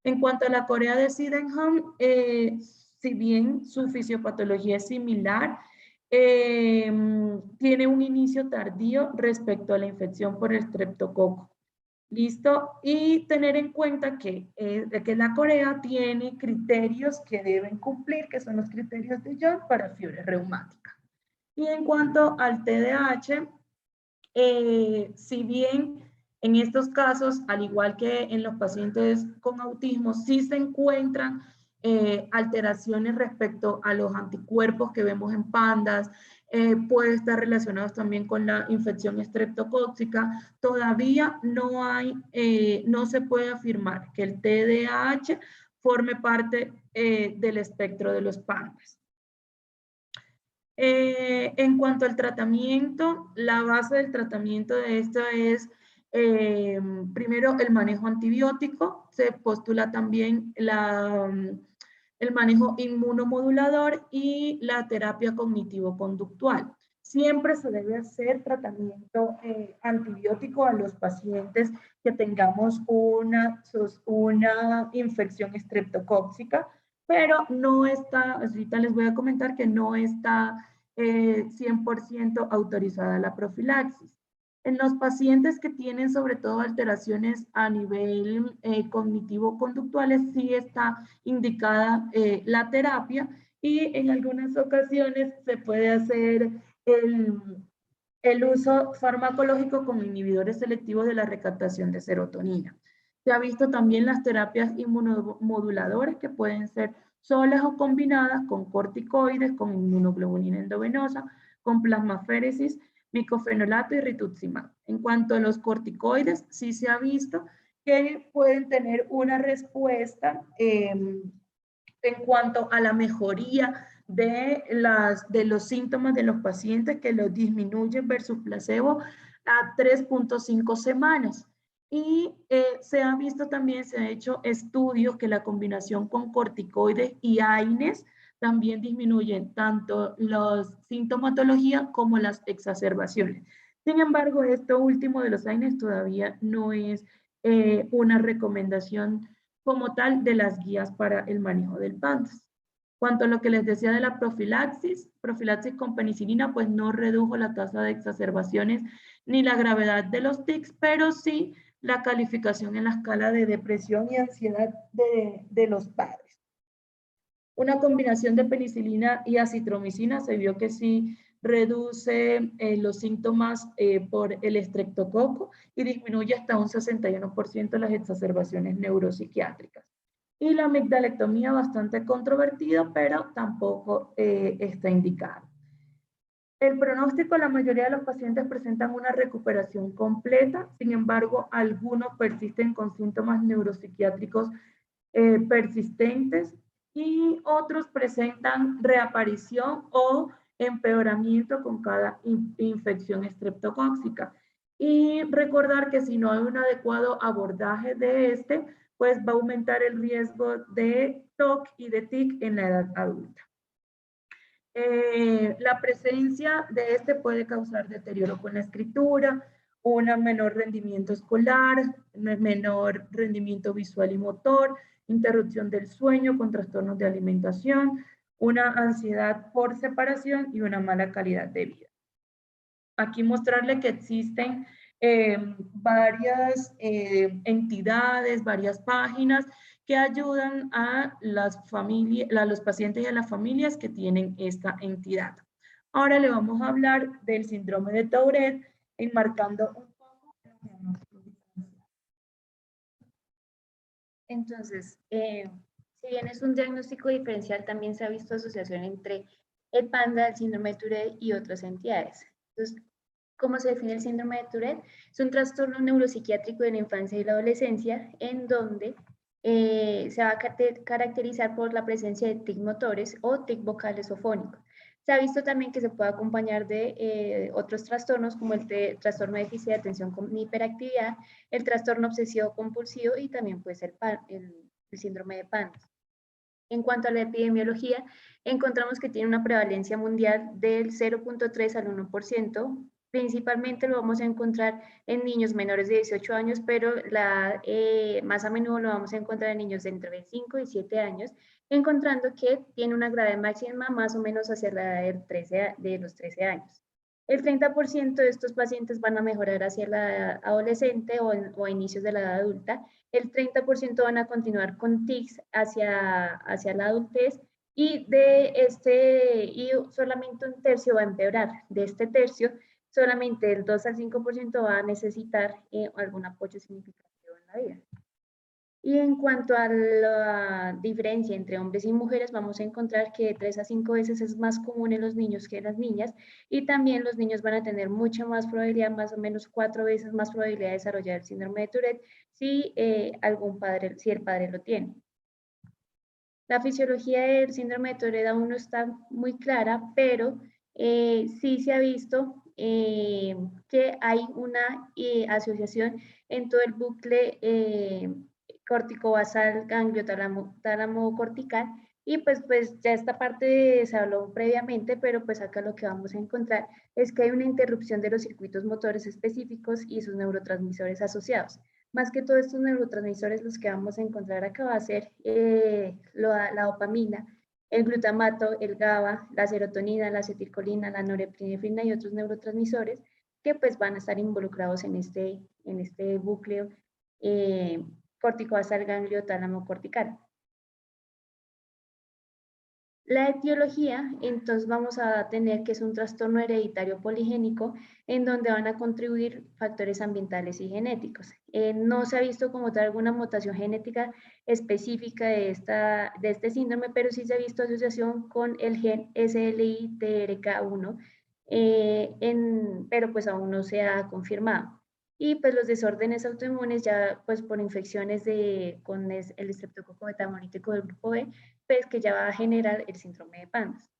En cuanto a la corea de Sydenham, si bien su fisiopatología es similar, tiene un inicio tardío respecto a la infección por el streptococo. ¿Listo? Y tener en cuenta que la corea tiene criterios que deben cumplir, que son los criterios de Young para fiebre reumática. Y en cuanto al TDAH, si bien en estos casos, al igual que en los pacientes con autismo, sí se encuentran alteraciones respecto a los anticuerpos que vemos en pandas, puede estar relacionados también con la infección estreptocóxica, todavía no se puede afirmar que el TDAH forme parte del espectro de los pandas. En cuanto al tratamiento, la base del tratamiento de esto es primero el manejo antibiótico, se postula también el manejo inmunomodulador y la terapia cognitivo-conductual. Siempre se debe hacer tratamiento antibiótico a los pacientes que tengamos una infección estreptocóxica, pero no está, ahorita les voy a comentar que no está 100% autorizada la profilaxis. En los pacientes que tienen sobre todo alteraciones a nivel cognitivo-conductuales, sí está indicada la terapia y en algunas ocasiones se puede hacer el uso farmacológico con inhibidores selectivos de la recaptación de serotonina. Se ha visto también las terapias inmunomoduladoras que pueden ser solas o combinadas con corticoides, con inmunoglobulina endovenosa, con plasmaféresis, micofenolato y rituximab. En cuanto a los corticoides, sí se ha visto que pueden tener una respuesta en cuanto a la mejoría de los síntomas de los pacientes que los disminuyen versus placebo a 3.5 semanas. Y se ha visto también, se han hecho estudios que la combinación con corticoides y AINES también disminuyen tanto la sintomatología como las exacerbaciones. Sin embargo, esto último de los AINES todavía no es una recomendación como tal de las guías para el manejo del PANDAS. Cuanto a lo que les decía de la profilaxis con penicilina, pues no redujo la tasa de exacerbaciones ni la gravedad de los tics, pero sí la calificación en la escala de depresión y ansiedad de los padres. Una combinación de penicilina y acitromicina se vio que sí reduce los síntomas por el estreptococo y disminuye hasta un 61% las exacerbaciones neuropsiquiátricas. Y la amigdalectomía bastante controvertida, pero tampoco está indicada. El pronóstico, la mayoría de los pacientes presentan una recuperación completa, sin embargo, algunos persisten con síntomas neuropsiquiátricos persistentes y otros presentan reaparición o empeoramiento con cada infección estreptocóxica. Y recordar que si no hay un adecuado abordaje de este, pues va a aumentar el riesgo de TOC y de TIC en la edad adulta. La presencia de este puede causar deterioro con la escritura, un menor rendimiento escolar, menor rendimiento visual y motor, interrupción del sueño con trastornos de alimentación, una ansiedad por separación y una mala calidad de vida. Aquí mostrarle que existen varias entidades, varias páginas que ayudan a los pacientes y a las familias que tienen esta entidad. Ahora le vamos a hablar del síndrome de Tourette, enmarcando un poco el diagnóstico diferencial. Entonces, si bien es un diagnóstico diferencial, también se ha visto asociación entre el PANDA, el síndrome de Tourette y otras entidades. Entonces, ¿cómo se define el síndrome de Tourette? Es un trastorno neuropsiquiátrico de la infancia y la adolescencia en donde se va a caracterizar por la presencia de tics motores o tics vocales o fónicos. Se ha visto también que se puede acompañar de otros trastornos como el trastorno de déficit de atención con hiperactividad, el trastorno obsesivo compulsivo y también puede ser el síndrome de PANS. En cuanto a la epidemiología, encontramos que tiene una prevalencia mundial del 0.3 al 1%. Principalmente lo vamos a encontrar en niños menores de 18 años, pero más a menudo lo vamos a encontrar en niños de entre 5 y 7 años, encontrando que tiene una gravedad máxima más o menos hacia la edad de los 13 años. El 30% de estos pacientes van a mejorar hacia la edad adolescente o a inicios de la edad adulta. El 30% van a continuar con tics hacia la adultez y solamente un tercio va a empeorar. De este tercio, solamente el 2 al 5% va a necesitar algún apoyo significativo en la vida. Y en cuanto a la diferencia entre hombres y mujeres, vamos a encontrar que de 3 a 5 veces es más común en los niños que en las niñas, y también los niños van a tener mucha más probabilidad, más o menos 4 veces más probabilidad de desarrollar el síndrome de Tourette si el padre lo tiene. La fisiología del síndrome de Tourette aún no está muy clara, pero sí se ha visto que hay una asociación en todo el bucle corticobasal, ganglio tálamo cortical, y pues ya esta parte se habló previamente, pero pues acá lo que vamos a encontrar es que hay una interrupción de los circuitos motores específicos y sus neurotransmisores asociados. Más que todos estos neurotransmisores, los que vamos a encontrar acá va a ser la dopamina, el glutamato, el GABA, la serotonina, la acetilcolina, la norepinefrina y otros neurotransmisores que pues van a estar involucrados en este bucle corticobasal ganglio tálamo cortical. La etiología, entonces vamos a tener que es un trastorno hereditario poligénico en donde van a contribuir factores ambientales y genéticos. No se ha visto como tal alguna mutación genética específica de este síndrome, pero sí se ha visto asociación con el gen SLI-TRK1, pero pues aún no se ha confirmado. Y pues los desórdenes autoinmunes ya pues por infecciones con el estreptococo beta-hemolítico del grupo B, pues que ya va a generar el síndrome de PANS.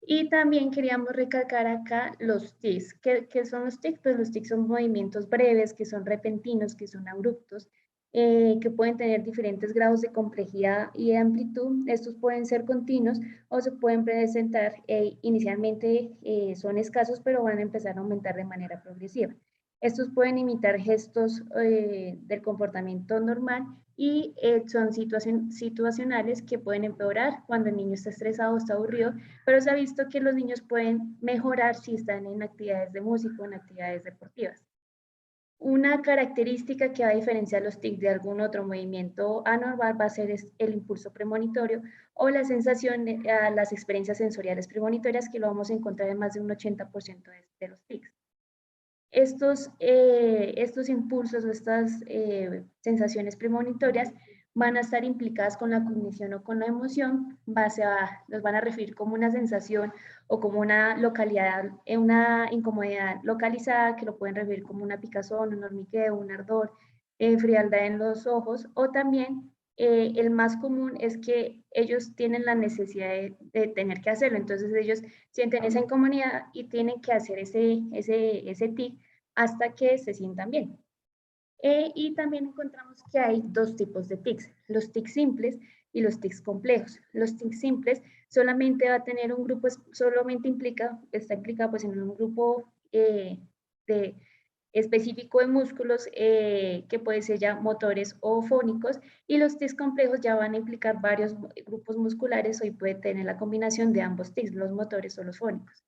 Y también queríamos recalcar acá los tics. ¿Qué son los tics? Pues los tics son movimientos breves, que son repentinos, que son abruptos, que pueden tener diferentes grados de complejidad y de amplitud. Estos pueden ser continuos o se pueden presentar, inicialmente son escasos, pero van a empezar a aumentar de manera progresiva. Estos pueden imitar gestos del comportamiento normal y son situacionales que pueden empeorar cuando el niño está estresado o está aburrido, pero se ha visto que los niños pueden mejorar si están en actividades de música o en actividades deportivas. Una característica que va a diferenciar los tics de algún otro movimiento anormal va a ser el impulso premonitorio o la sensación, las experiencias sensoriales premonitorias, que lo vamos a encontrar en más de un 80% de los tics. Estos impulsos o estas sensaciones premonitorias van a estar implicadas con la cognición o con la emoción, los van a referir como una sensación o como una localidad, una incomodidad localizada, que lo pueden referir como una picazón, un hormigueo, un ardor, frialdad en los ojos, o también el más común es que ellos tienen la necesidad de tener que hacerlo, entonces ellos sienten esa incomodidad y tienen que hacer ese tic hasta que se sientan bien. Y también encontramos que hay dos tipos de tics, los tics simples y los tics complejos. Los tics simples solamente va a tener un grupo, está implicado pues en un grupo específico de músculos que puede ser ya motores o fónicos, y los tics complejos ya van a implicar varios grupos musculares, hoy puede tener la combinación de ambos tics, los motores o los fónicos.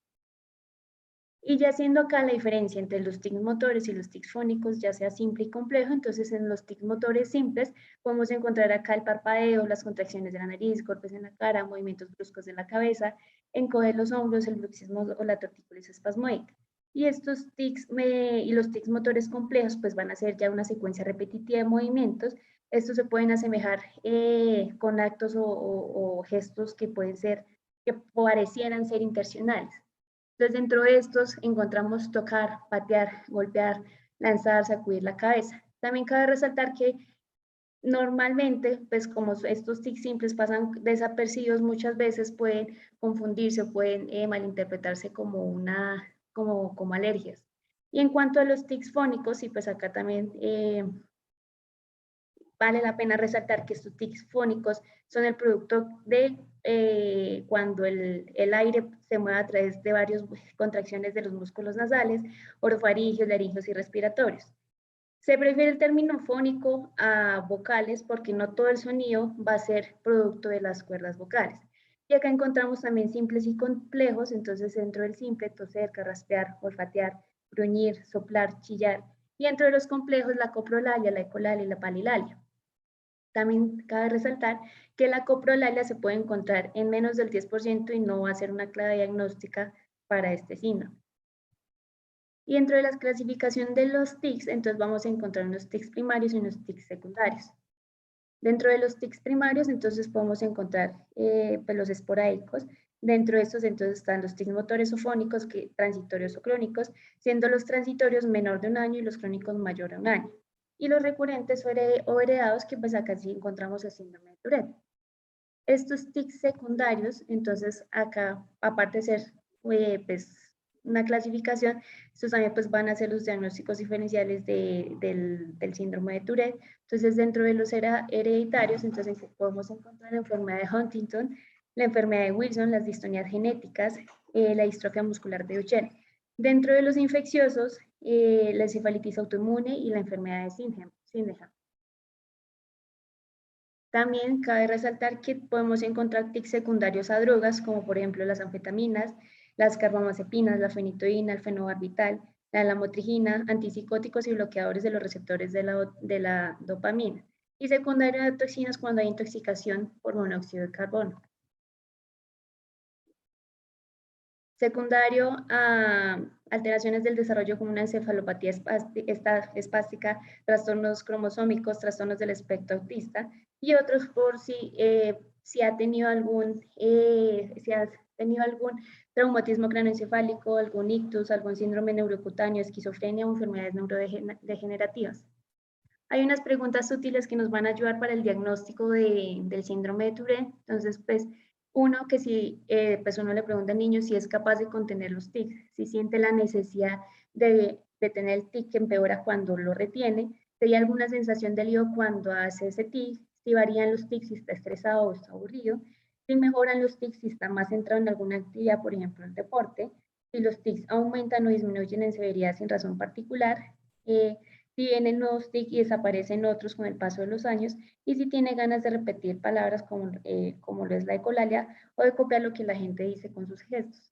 Y ya siendo acá la diferencia entre los tics motores y los tics fónicos, ya sea simple y complejo, entonces en los tics motores simples podemos encontrar acá el parpadeo, las contracciones de la nariz, golpes en la cara, movimientos bruscos de la cabeza, encoger los hombros, el bruxismo o la tortícolis espasmódica. Y estos tics y los tics motores complejos pues van a ser ya una secuencia repetitiva de movimientos. Estos se pueden asemejar con actos o gestos que parecieran ser intencionales. Entonces, dentro de estos encontramos tocar, patear, golpear, lanzar, sacudir la cabeza. También cabe resaltar que normalmente, pues como estos tics simples pasan desapercibidos, muchas veces pueden confundirse, pueden malinterpretarse como como alergias. Y en cuanto a los tics fónicos, y pues acá también vale la pena resaltar que estos tics fónicos son el producto de cuando el aire se mueve a través de varias contracciones de los músculos nasales, orofaringeos, laringeos y respiratorios. Se prefiere el término fónico a vocales porque no todo el sonido va a ser producto de las cuerdas vocales. Y acá encontramos también simples y complejos, entonces dentro del simple, toser, carraspear, olfatear, gruñir, soplar, chillar. Y dentro de los complejos, la coprolalia, la ecolalia y la palilalia. También cabe resaltar que la coprolalia se puede encontrar en menos del 10% y no va a ser una clave diagnóstica para este síndrome. Y dentro de la clasificación de los tics, entonces vamos a encontrar unos tics primarios y unos tics secundarios. Dentro de los tics primarios, entonces podemos encontrar pues los esporádicos. Dentro de estos, entonces están los tics motores o fónicos, transitorios o crónicos, siendo los transitorios menor de un año y los crónicos mayor a un año. Y los recurrentes o heredados, que pues acá sí encontramos el síndrome de Tourette. Estos tics secundarios, entonces acá, aparte de ser pues una clasificación, estos también pues van a ser los diagnósticos diferenciales del síndrome de Tourette. Entonces, dentro de los hereditarios, entonces podemos encontrar la enfermedad de Huntington, la enfermedad de Wilson, las distonías genéticas, la distrofia muscular de Duchenne. Dentro de los infecciosos, la encefalitis autoinmune y la enfermedad de Sydenham. También cabe resaltar que podemos encontrar tics secundarios a drogas, como por ejemplo las anfetaminas, las carbamazepinas, la fenitoína, el fenobarbital, la lamotrigina, antipsicóticos y bloqueadores de los receptores de la dopamina. Y secundario a toxinas cuando hay intoxicación por monóxido de carbono. Secundario a alteraciones del desarrollo como una encefalopatía espástica, trastornos cromosómicos, trastornos del espectro autista y otros por si ha tenido algún traumatismo craneoencefálico, algún ictus, algún síndrome neurocutáneo, esquizofrenia o enfermedades neurodegenerativas. Hay unas preguntas útiles que nos van a ayudar para el diagnóstico del síndrome de Tourette. Entonces, pues, uno, que si pues uno le pregunta al niño si es capaz de contener los tics, si siente la necesidad de tener el tic que empeora cuando lo retiene, si hay alguna sensación de alivio cuando hace ese tic, si varían los tics si está estresado o está aburrido, si mejoran los tics si está más centrado en alguna actividad, por ejemplo, el deporte, si los tics aumentan o disminuyen en severidad sin razón particular, si vienen nuevos tics y desaparecen otros con el paso de los años, y si tiene ganas de repetir palabras como lo es la ecolalia o de copiar lo que la gente dice con sus gestos.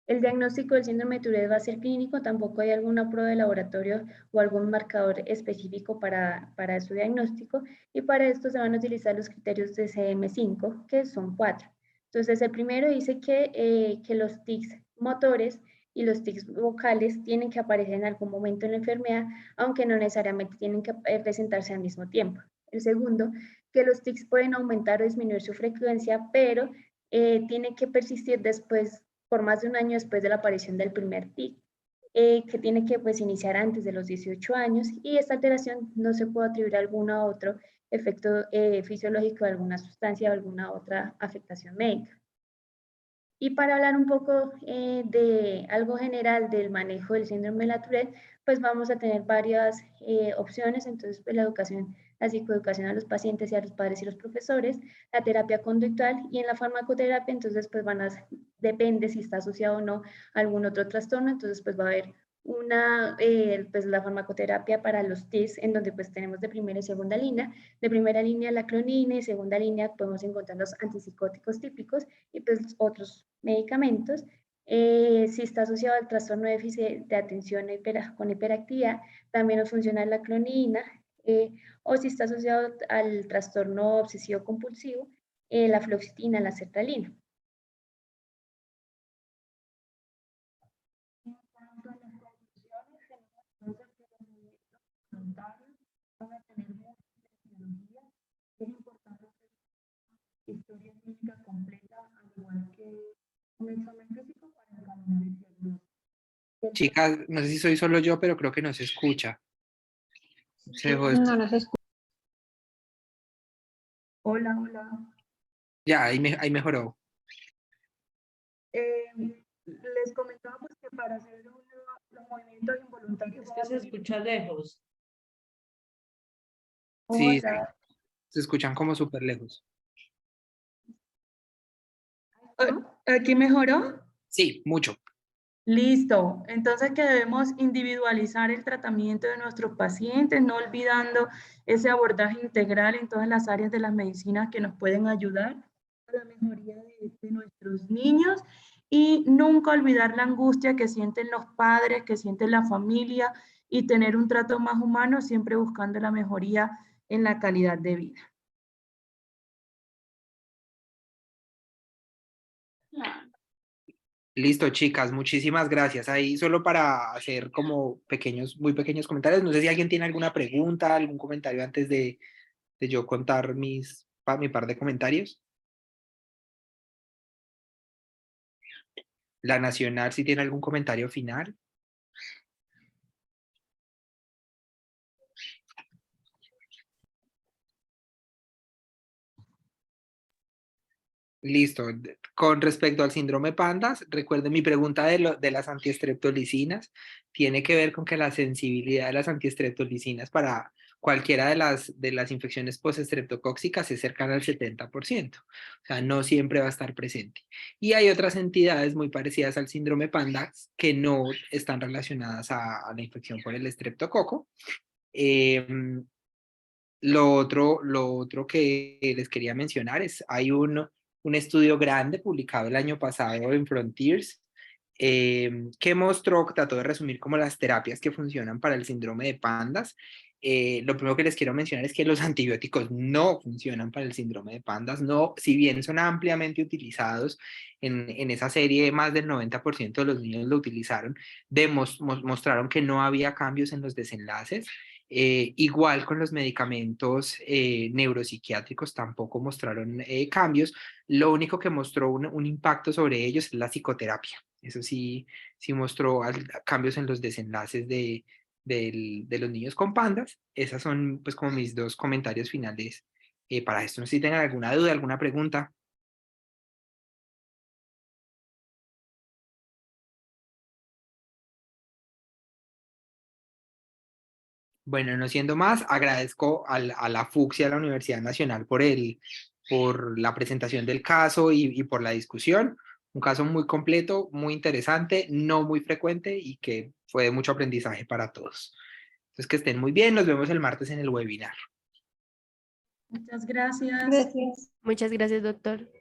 El diagnóstico del síndrome de Tourette va a ser clínico, tampoco hay alguna prueba de laboratorio o algún marcador específico para su diagnóstico, y para esto se van a utilizar los criterios de CM5, que son 4. Entonces, el primero dice que los tics motores y los tics vocales tienen que aparecer en algún momento en la enfermedad, aunque no necesariamente tienen que presentarse al mismo tiempo. El segundo, que los tics pueden aumentar o disminuir su frecuencia, pero tienen que persistir después, por más de un año después de la aparición del primer tic, que tiene que pues, iniciar antes de los 18 años, y esta alteración no se puede atribuir a algún otro efecto fisiológico de alguna sustancia o alguna otra afectación médica. Y para hablar un poco de algo general del manejo del síndrome de la Tourette, pues vamos a tener varias opciones. Entonces, pues, la psicoeducación a los pacientes y a los padres y los profesores, la terapia conductual y en la farmacoterapia, entonces pues depende si está asociado o no a algún otro trastorno, entonces pues va a haber pues la farmacoterapia para los TIS, en donde pues tenemos de primera y segunda línea. De primera línea la clonina y segunda línea podemos encontrar los antipsicóticos típicos y pues otros medicamentos. Si está asociado al trastorno de déficit de atención con hiperactividad, también nos funciona la clonina, o si está asociado al trastorno obsesivo compulsivo, la fluoxetina, la sertralina. Van a tener múltiples etiologías. Es importante hacer historia clínica completa, al igual que un examen físico para examinar el diagnóstico. Chicas, no sé si soy solo yo, pero creo que no se escucha. Se dejó de No, no se escucha. Hola, hola. Ya, ahí mejoró. Les comentaba pues, que para hacer los movimientos involuntarios... Es que se escucha lejos. Sí, Hola. se escuchan como súper lejos. ¿Aquí mejoró? Sí, mucho. Listo. Entonces que debemos individualizar el tratamiento de nuestros pacientes, no olvidando ese abordaje integral en todas las áreas de las medicinas que nos pueden ayudar a la mejoría de nuestros niños y nunca olvidar la angustia que sienten los padres, que siente la familia y tener un trato más humano, siempre buscando la mejoría en la calidad de vida. Listo, chicas, muchísimas gracias. Ahí solo para hacer como muy pequeños comentarios. No sé si alguien tiene alguna pregunta, algún comentario antes de yo contar mi par de comentarios. La Nacional, si tiene algún comentario final. Listo. Con respecto al síndrome PANDAS, recuerden mi pregunta de las antiestreptolicinas tiene que ver con que la sensibilidad de las antiestreptolicinas para cualquiera de las infecciones postestreptocóxicas es cercana al 70%. O sea, no siempre va a estar presente. Y hay otras entidades muy parecidas al síndrome PANDAS que no están relacionadas a la infección por el estreptococo. Lo otro que les quería mencionar es, hay un estudio grande publicado el año pasado en Frontiers que trató de resumir como las terapias que funcionan para el síndrome de PANDAS. Lo primero que les quiero mencionar es que los antibióticos no funcionan para el síndrome de PANDAS, no, si bien son ampliamente utilizados en esa serie, más del 90% de los niños lo utilizaron, mostraron que no había cambios en los desenlaces. Igual con los medicamentos neuropsiquiátricos tampoco mostraron cambios. Lo único que mostró un impacto sobre ellos es la psicoterapia. Eso sí, sí mostró cambios en los desenlaces de los niños con pandas. Esas son pues como mis dos comentarios finales para esto. No sé si tengan alguna duda, alguna pregunta. Bueno, no siendo más, agradezco a la FUCS y a la Universidad Nacional por la presentación del caso y por la discusión. Un caso muy completo, muy interesante, no muy frecuente y que fue de mucho aprendizaje para todos. Entonces, que estén muy bien. Nos vemos el martes en el webinar. Muchas gracias. Gracias. Muchas gracias, doctor.